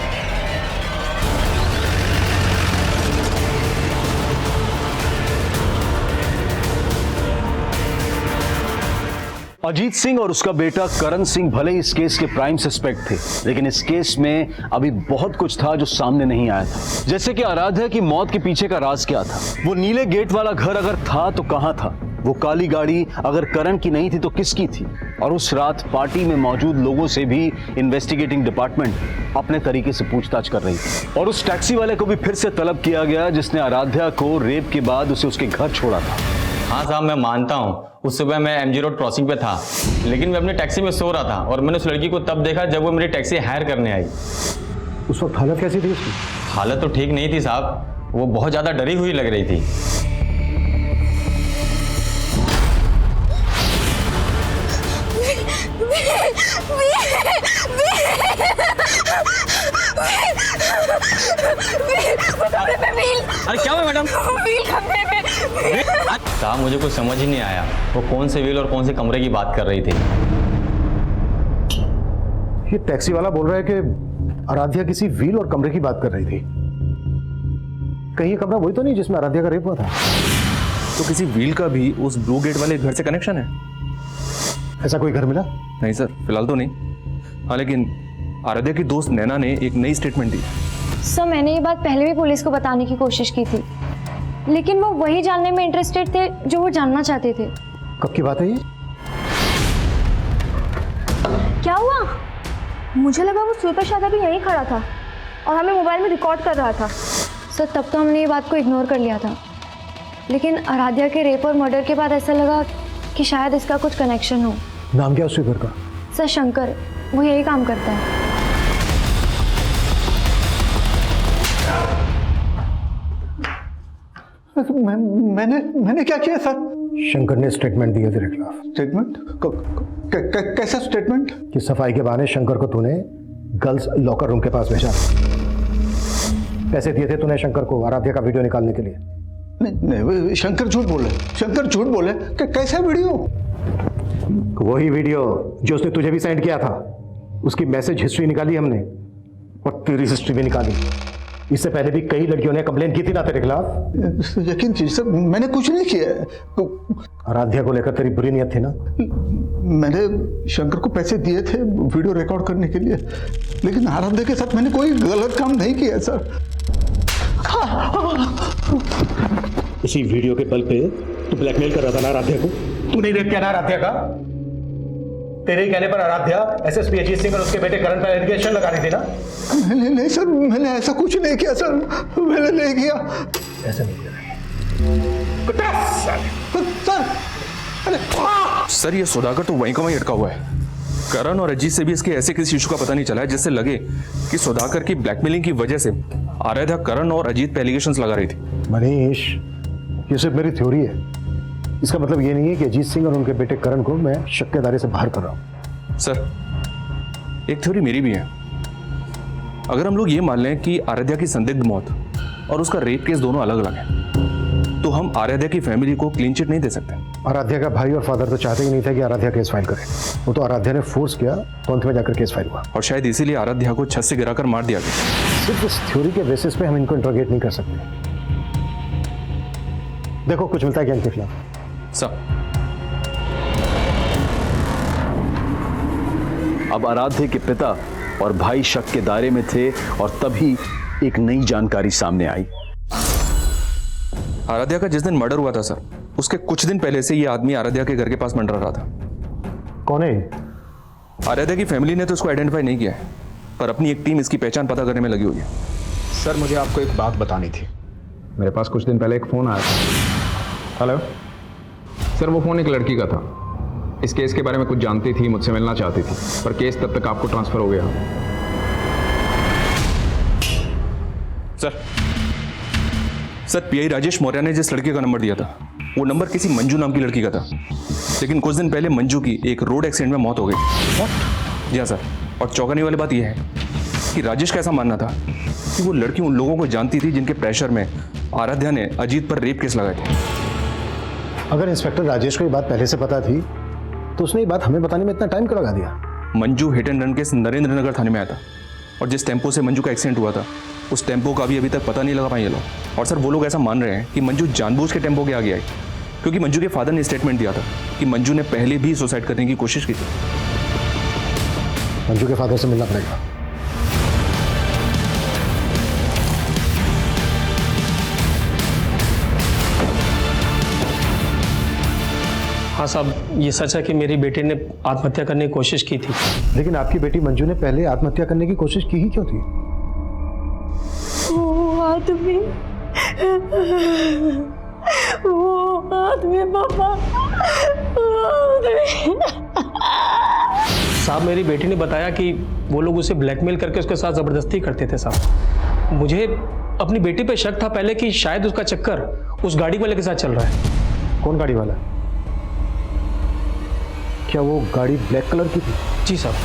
अजीत सिंह और उसका बेटा करण सिंह भले ही इस केस के प्राइम सस्पेक्ट थे, लेकिन इस केस में अभी बहुत कुछ था जो सामने नहीं आया था। जैसे कि आराध्या की मौत के पीछे का राज क्या था, वो नीले गेट वाला घर अगर था तो कहां था, वो काली गाड़ी अगर करण की नहीं थी तो किसकी थी, और उस रात पार्टी में मौजूद लोगों से भी इन्वेस्टिगेटिंग डिपार्टमेंट अपने तरीके से पूछताछ कर रही थी। और उस टैक्सी वाले को भी फिर से तलब किया गया जिसने आराध्या को रेप के बाद उसे उसके घर छोड़ा था।
हाँ साहब मैं मानता हूँ, उस सुबह मैं MG रोड क्रॉसिंग पे था, लेकिन मैं अपनी टैक्सी में सो रहा था और मैंने उस लड़की को तब देखा जब वो मेरी टैक्सी हायर करने आई।
उस वक्त हालत कैसी थी उसकी?
हालत तो ठीक नहीं थी साहब, वो बहुत ज़्यादा डरी हुई लग रही थी।
अरे क्या हुआ मैडम?
साहब मुझे कुछ समझ ही नहीं आया, वो कौन से व्हील और कौन से कमरे की बात कर रही थी।
ये टैक्सी वाला बोल रहा है कि आराध्या किसी व्हील और कमरे की बात कर रही थी। कहीं ये कमरा वही तो नहीं जिसमें आराध्या का रेप हुआ था?
तो किसी व्हील का भी उस ब्लू गेट वाले घर से कनेक्शन है?
ऐसा कोई घर मिला?
नहीं सर, फिलहाल तो नहीं। हाँ लेकिन आराध्या की दोस्त नैना ने एक नई स्टेटमेंट दी।
सर मैंने ये बात पहले भी पुलिस को बताने की कोशिश की थी, लेकिन वो वही जानने में इंटरेस्टेड थे जो वो जानना चाहते थे।
कब की बात है ये?
क्या हुआ? मुझे लगा वो सुपर शादा भी यहीं खड़ा था और हमें मोबाइल में रिकॉर्ड कर रहा था। सर तब तो हमने ये बात को इग्नोर कर लिया था, लेकिन आराध्या के रेप और मर्डर के बाद ऐसा लगा कि शायद इसका कुछ कनेक्शन हो।
नाम क्या उसके घर का?
सर शंकर, वो यही काम करता है।
मैंने क्या किया सर?
शंकर ने स्टेटमेंट दिया तेरे खिलाफ।
स्टेटमेंट? कैसा स्टेटमेंट?
कि सफाई के बहाने शंकर को तूने गर्ल्स लॉकर रूम के पास भेजा। पैसे दिए थे तूने शंकर को आराध्या का वीडियो निकालने के लिए।
नहीं, शंकर झूठ बोले। शंकर झूठ बोले। कैसा वीडियो?
वही वीडियो जो उसने तुझे भी सेंड किया था। उसकी मैसेज हिस्ट्री निकाली हमने और तेरी हिस्ट्री भी निकाली। इससे पहले भी कई लड़कियों ने कंप्लेन की थी ना तेरे खिलाफ।
यकीन कीजिए सर, मैंने कुछ नहीं किया।
आराध्या को लेकर तेरी बुरी नियत थी ना?
मैंने शंकर को पैसे दिए थे वीडियो रिकॉर्ड करने के लिए, लेकिन आराध्या के साथ मैंने कोई गलत काम नहीं किया सर।
इसी वीडियो के बल पे तू ब्लैकमेल कर रहा था ना आराध्या को? तू नहीं रेप किया ना आराध्या का? तेरे ही कहने पर आराध्या एसएसपी अजीत सिंह और उसके बेटे करण पर एलिगेशन लगा रही थी ना?
नहीं सर, मैंने ऐसा कुछ नहीं किया सर। मैंने नहीं किया।
ऐसा नहीं किया
सर ये सुधाकर तो वहीं का वहीं अटका हुआ है। करण और अजीत से भी इसके ऐसे किसी इशू का पता नहीं चला है जिससे लगे कि सुधाकर की ब्लैकमेलिंग की वजह से आराध्या करण और अजीत पे एलिगेशंस लगा रही थी।
मनीष, ये सिर्फ मेरी थ्योरी है। इसका मतलब ये नहीं है कि अजीत सिंह और उनके बेटे करण को मैं शक के दायरे से बाहर कर रहा हूं।
सर एक थ्योरी मेरी भी है। अगर हम लोग ये मान लें कि आराध्या की संदिग्ध मौत और उसका रेप केस दोनों अलग अलग हैं, तो हम आराध्या की फैमिली को क्लीन चिट नहीं दे सकते।
आराध्या का भाई और फादर तो चाहते ही नहीं था कि आराध्या केस फाइल करे। वो तो आराध्या ने फोर्स किया तो अंत में जाकर केस फाइल हुआ।
और शायद इसीलिए आराध्या को छत से गिराकर मार दिया गया।
सिर्फ इस थ्योरी के बेसिस पे हम इनको इंट्रोगेट नहीं कर सकते। देखो कुछ मिलता है क्या इनके खिलाफ?
अब आराध्य के पिता और भाई शक के दायरे में थे और तभी एक नई जानकारी सामने आई।
आराध्या का जिस दिन मर्डर हुआ था सर, उसके कुछ दिन पहले से ये आदमी आराध्या के घर के पास मंडरा रहा था।
कौन है?
आराध्या की फैमिली ने तो इसको आइडेंटिफाई नहीं किया है, पर अपनी एक टीम इसकी पहचान पता करने में लगी हुई है।
सर मुझे आपको एक बात बतानी थी।
मेरे पास कुछ दिन पहले एक फ़ोन आया था। हेलो सर, वो फ़ोन एक लड़की का था। इस केस के बारे में कुछ जानती थी, मुझसे मिलना चाहती थी, पर केस तब तक आपको ट्रांसफ़र हो गया।
सर पीआई राजेश मौर्य ने जिस लड़के का नंबर दिया था, वो नंबर किसी मंजू नाम की लड़की का था। लेकिन कुछ दिन पहले मंजू की एक रोड एक्सीडेंट में मौत हो गई। जी हाँ सर। और चौंकाने वाली बात यह है कि राजेश का ऐसा मानना था कि वो लड़की उन लोगों को जानती थी जिनके प्रेशर में आराध्या ने अजीत पर रेप केस लगाए थे।
अगर इंस्पेक्टर राजेश को ये बात पहले से पता थी तो उसने ये बात हमें बताने में इतना टाइम क्यों लगा दिया?
Manju hit and run case Narendra Nagar थाने में आया था और जिस टेम्पो से मंजू का एक्सीडेंट हुआ था उस टेम्पो का भी अभी तक पता नहीं लगा पाए ये लोग। और सर वो लोग ऐसा मान रहे हैं कि मंजू जानबूझ के टेम्पो के आगे आई, क्योंकि मंजू के फादर ने स्टेटमेंट दिया था कि मंजू ने पहले भी सुसाइड करने की कोशिश की थी।
मंजू के फादर से मिलना पड़ेगा।
हाँ साहब, ये सच है कि मेरी बेटी ने आत्महत्या करने की कोशिश की थी।
लेकिन आपकी बेटी मंजू ने पहले आत्महत्या करने की कोशिश की ही क्यों थी?
वो आदमी पापा,
साहब मेरी बेटी ने बताया कि वो लोग उसे ब्लैकमेल करके उसके साथ ज़बरदस्ती करते थे साहब। मुझे अपनी बेटी पे शक था पहले कि शायद उसका चक्कर उस गाड़ी वाले के साथ चल रहा है।
कौन गाड़ी वाला? क्या वो गाड़ी ब्लैक कलर की थी?
जी साहब।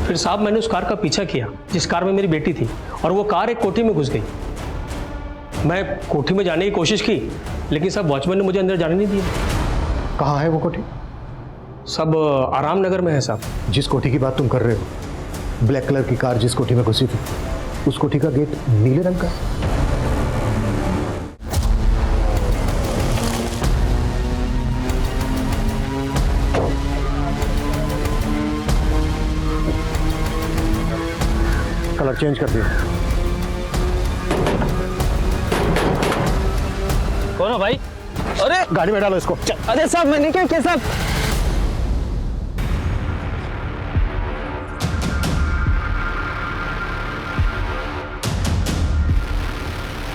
फिर साहब मैंने उस कार का पीछा किया जिस कार में मेरी बेटी थी, और वो कार एक कोठी में घुस गई। मैं कोठी में जाने की कोशिश की, लेकिन सब वॉचमैन ने मुझे अंदर जाने नहीं दिया।
कहाँ है वो कोठी?
सब आराम नगर में है साहब।
जिस कोठी की बात तुम कर रहे हो, ब्लैक कलर की कार जिस कोठी में घुसी थी, उस कोठी का गेट नीले रंग का है। कलर चेंज कर दिया।
कौन हो भाई? अरे
गाड़ी में डालो इसको।
अरे साहब मैंने क्या किया साहब?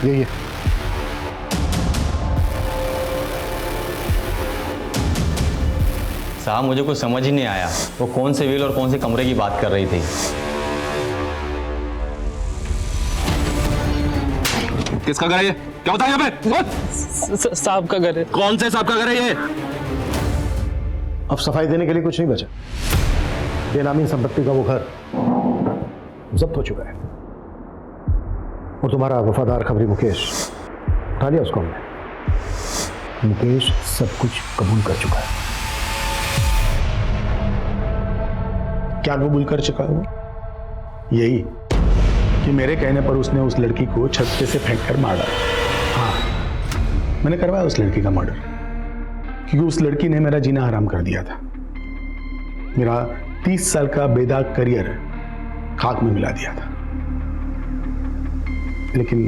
यही है।
साहब मुझे कुछ समझ ही नहीं आया, वो कौन से व्हील और कौन से कमरे की बात कर रही थी।
किसका घर है ये? क्या होता है यहाँ पे?
साहब का घर है।
कौन से साहब का घर है ये?
अब सफाई देने के लिए कुछ नहीं बचा। बेनामी संपत्ति का वो घर जब्त हो चुका है और तुम्हारा वफादार खबरी मुकेश उठा लिया उसको हमने। मुकेश सब कुछ कबूल कर चुका है।
क्या कबूल कर चुका है वो? यही कि मेरे कहने पर उसने उस लड़की को छत पे से फेंक कर मारा। हाँ, मैंने करवाया उस लड़की का मर्डर, क्योंकि उस लड़की ने मेरा जीना हराम कर दिया था। मेरा 30 साल का बेदाग करियर खाक में मिला दिया था। लेकिन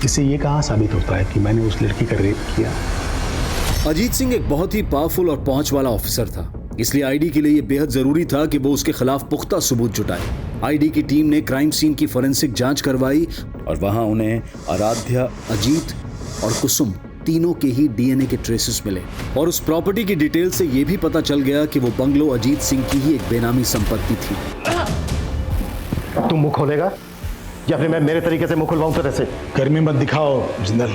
इससे ये कहाँ साबित होता है कि मैंने उस लड़की का रेप किया?
अजीत सिंह एक बहुत ही पावरफुल और पहुंच वाला ऑफिसर था, इसलिए आईडी के लिए यह बेहद जरूरी था कि वो उसके खिलाफ पुख्ता सबूत जुटाए। आईडी की टीम ने क्राइम सीन की फोरेंसिक जांच करवाई और वहां उन्हें आराध्या, अजीत और कुसुम तीनों के ही डीएनए के ट्रेसेस मिले और उस प्रॉपर्टी की डिटेल से यह भी पता चल गया कि वो बंगलो अजीत सिंह की ही एक बेनामी संपत्ति थी।
तुम मुंह खोलेगा या फिर मैं मेरे तरीके से मुंह खुलवाऊं तेरे से?
गर्मी मत दिखाओ जिंदल,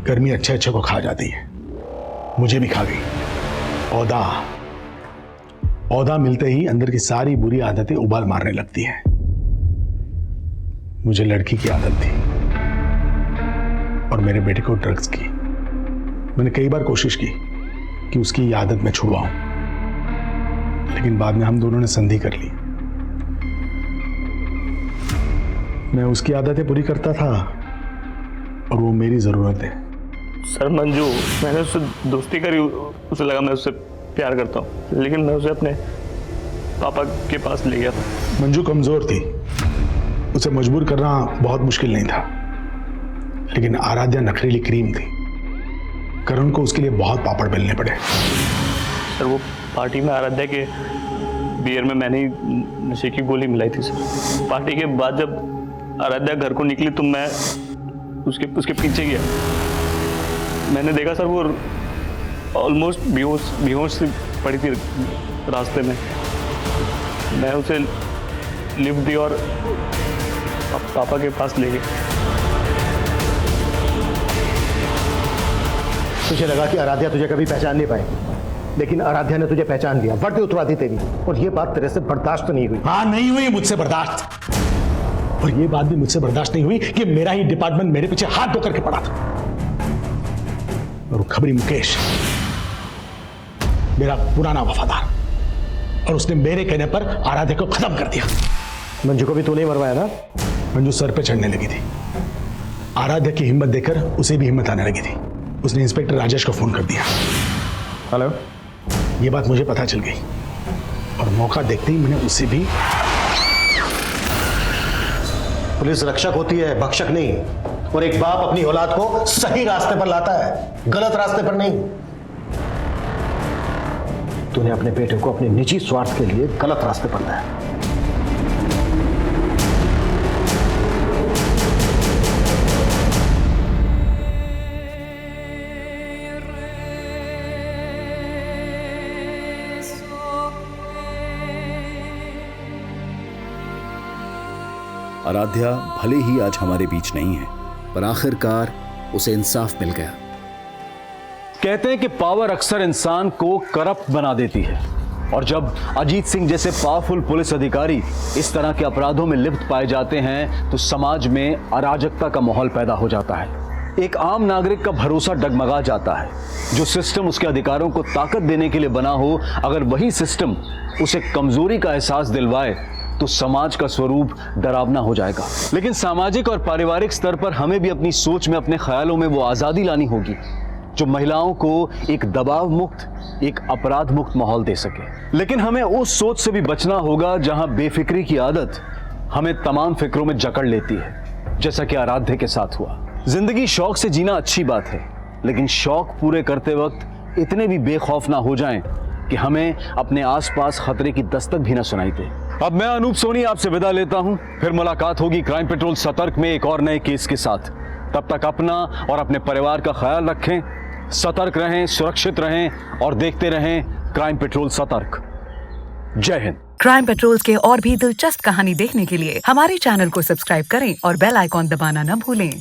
गर्मी अच्छे अच्छे को खा जाती है, मुझे भी खा गई। औदा मिलते ही अंदर की सारी बुरी आदतें उबाल मारने लगती हैं। मुझे लड़की की आदत थी और मेरे बेटे को ड्रग्स की। मैंने कई बार कोशिश की कि उसकी ये आदत मैं छुड़वाऊं, लेकिन बाद में हम दोनों ने संधि कर ली। मैं उसकी आदतें पूरी करता था और वो मेरी जरूरत है।
सर मंजू, मैंने उससे दोस्ती करी, उसे लगा मैं उससे प्यार करता हूँ, लेकिन मैं उसे अपने पापा के पास ले गया था।
मंजू कमजोर थी, उसे मजबूर करना बहुत मुश्किल नहीं था, लेकिन आराध्या नखरीली क्रीम थी। करण को उसके लिए बहुत पापड़ बेलने पड़े।
सर वो पार्टी में आराध्या के बियर में मैंने ही नशे की गोली मिलाई थी सर। पार्टी के बाद जब आराध्या घर को निकली तो मैं उसके पीछे गया। मैंने देखा सर वो ऑलमोस्ट बेहोश से पड़ी थी रास्ते में। मैं उसे लिफ्ट दी और पापा के पास ले गए।
तुझे लगा कि आराध्या तुझे कभी पहचान नहीं पाएगी, लेकिन आराध्या ने तुझे पहचान लिया, वर्दी उतरा दी तेरी, और ये बात तेरे से बर्दाश्त नहीं हुई।
हाँ, नहीं हुई मुझसे बर्दाश्त, और ये बात भी मुझसे बर्दाश्त नहीं हुई कि मेरा ही डिपार्टमेंट मेरे पीछे हाथ धो करके पड़ा था। और वो खबरी मुकेश मेरा पुराना वफादार, और उसने मेरे कहने पर आराध्या को खत्म कर दिया।
मंजू को भी तूने मरवाया ना?
मंजू सर पे चढ़ने लगी थी। आराध्या की हिम्मत देखकर उसे भी हिम्मत आने लगी थी। उसने इंस्पेक्टर राजेश को फोन कर दिया। हेलो, ये बात मुझे पता चल गई और मौका देखते ही मैंने उसे भी।
पुलिस रक्षक होती है, भक्षक नहीं, और एक बाप अपनी औलाद को सही रास्ते पर लाता है, गलत रास्ते पर नहीं। तूने अपने बेटे को अपने निजी स्वार्थ के लिए गलत रास्ते पर लाया।
आराध्या भले ही आज हमारे बीच नहीं है, पर आखिरकार उसे इंसाफ मिल गया।
कहते हैं कि पावर अक्सर इंसान को करप्ट बना देती है, और जब अजीत सिंह जैसे पावरफुल पुलिस अधिकारी इस तरह के अपराधों में लिप्त पाए जाते हैं तो समाज में अराजकता का माहौल पैदा हो जाता है। एक आम नागरिक का भरोसा डगमगा जाता है। जो सिस्टम उसके अधिकारों को ताकत देने के लिए बना हो, अगर वही सिस्टम उसे कमजोरी का एहसास दिलवाए तो समाज का स्वरूप डरावना हो जाएगा। लेकिन सामाजिक और पारिवारिक स्तर पर हमें भी अपनी सोच में, अपने ख्यालों में वो आज़ादी लानी होगी जो महिलाओं को एक दबाव मुक्त, एक अपराध मुक्त माहौल दे सके। लेकिन हमें उस सोच से भी बचना होगा जहां बेफिक्री की आदत हमें तमाम फिक्रों में जकड़ लेती है, जैसा कि आराध्या के साथ हुआ। जिंदगी शौक से जीना अच्छी बात है, लेकिन शौक पूरे करते वक्त इतने भी बेखौफ ना हो जाएं कि हमें अपने आसपास खतरे की दस्तक भी ना सुनाई दे। अब मैं अनूप सोनी आपसे विदा लेता हूं। फिर मुलाकात होगी क्राइम पेट्रोल सतर्क में एक और नए केस के साथ। तब तक अपना और अपने परिवार का ख्याल रखें, सतर्क रहें, सुरक्षित रहें और देखते रहें क्राइम पेट्रोल सतर्क। जय हिंद।
क्राइम पेट्रोल के और भी दिलचस्प कहानी देखने के लिए हमारे चैनल को सब्सक्राइब करें और बेल आइकॉन दबाना न भूलें।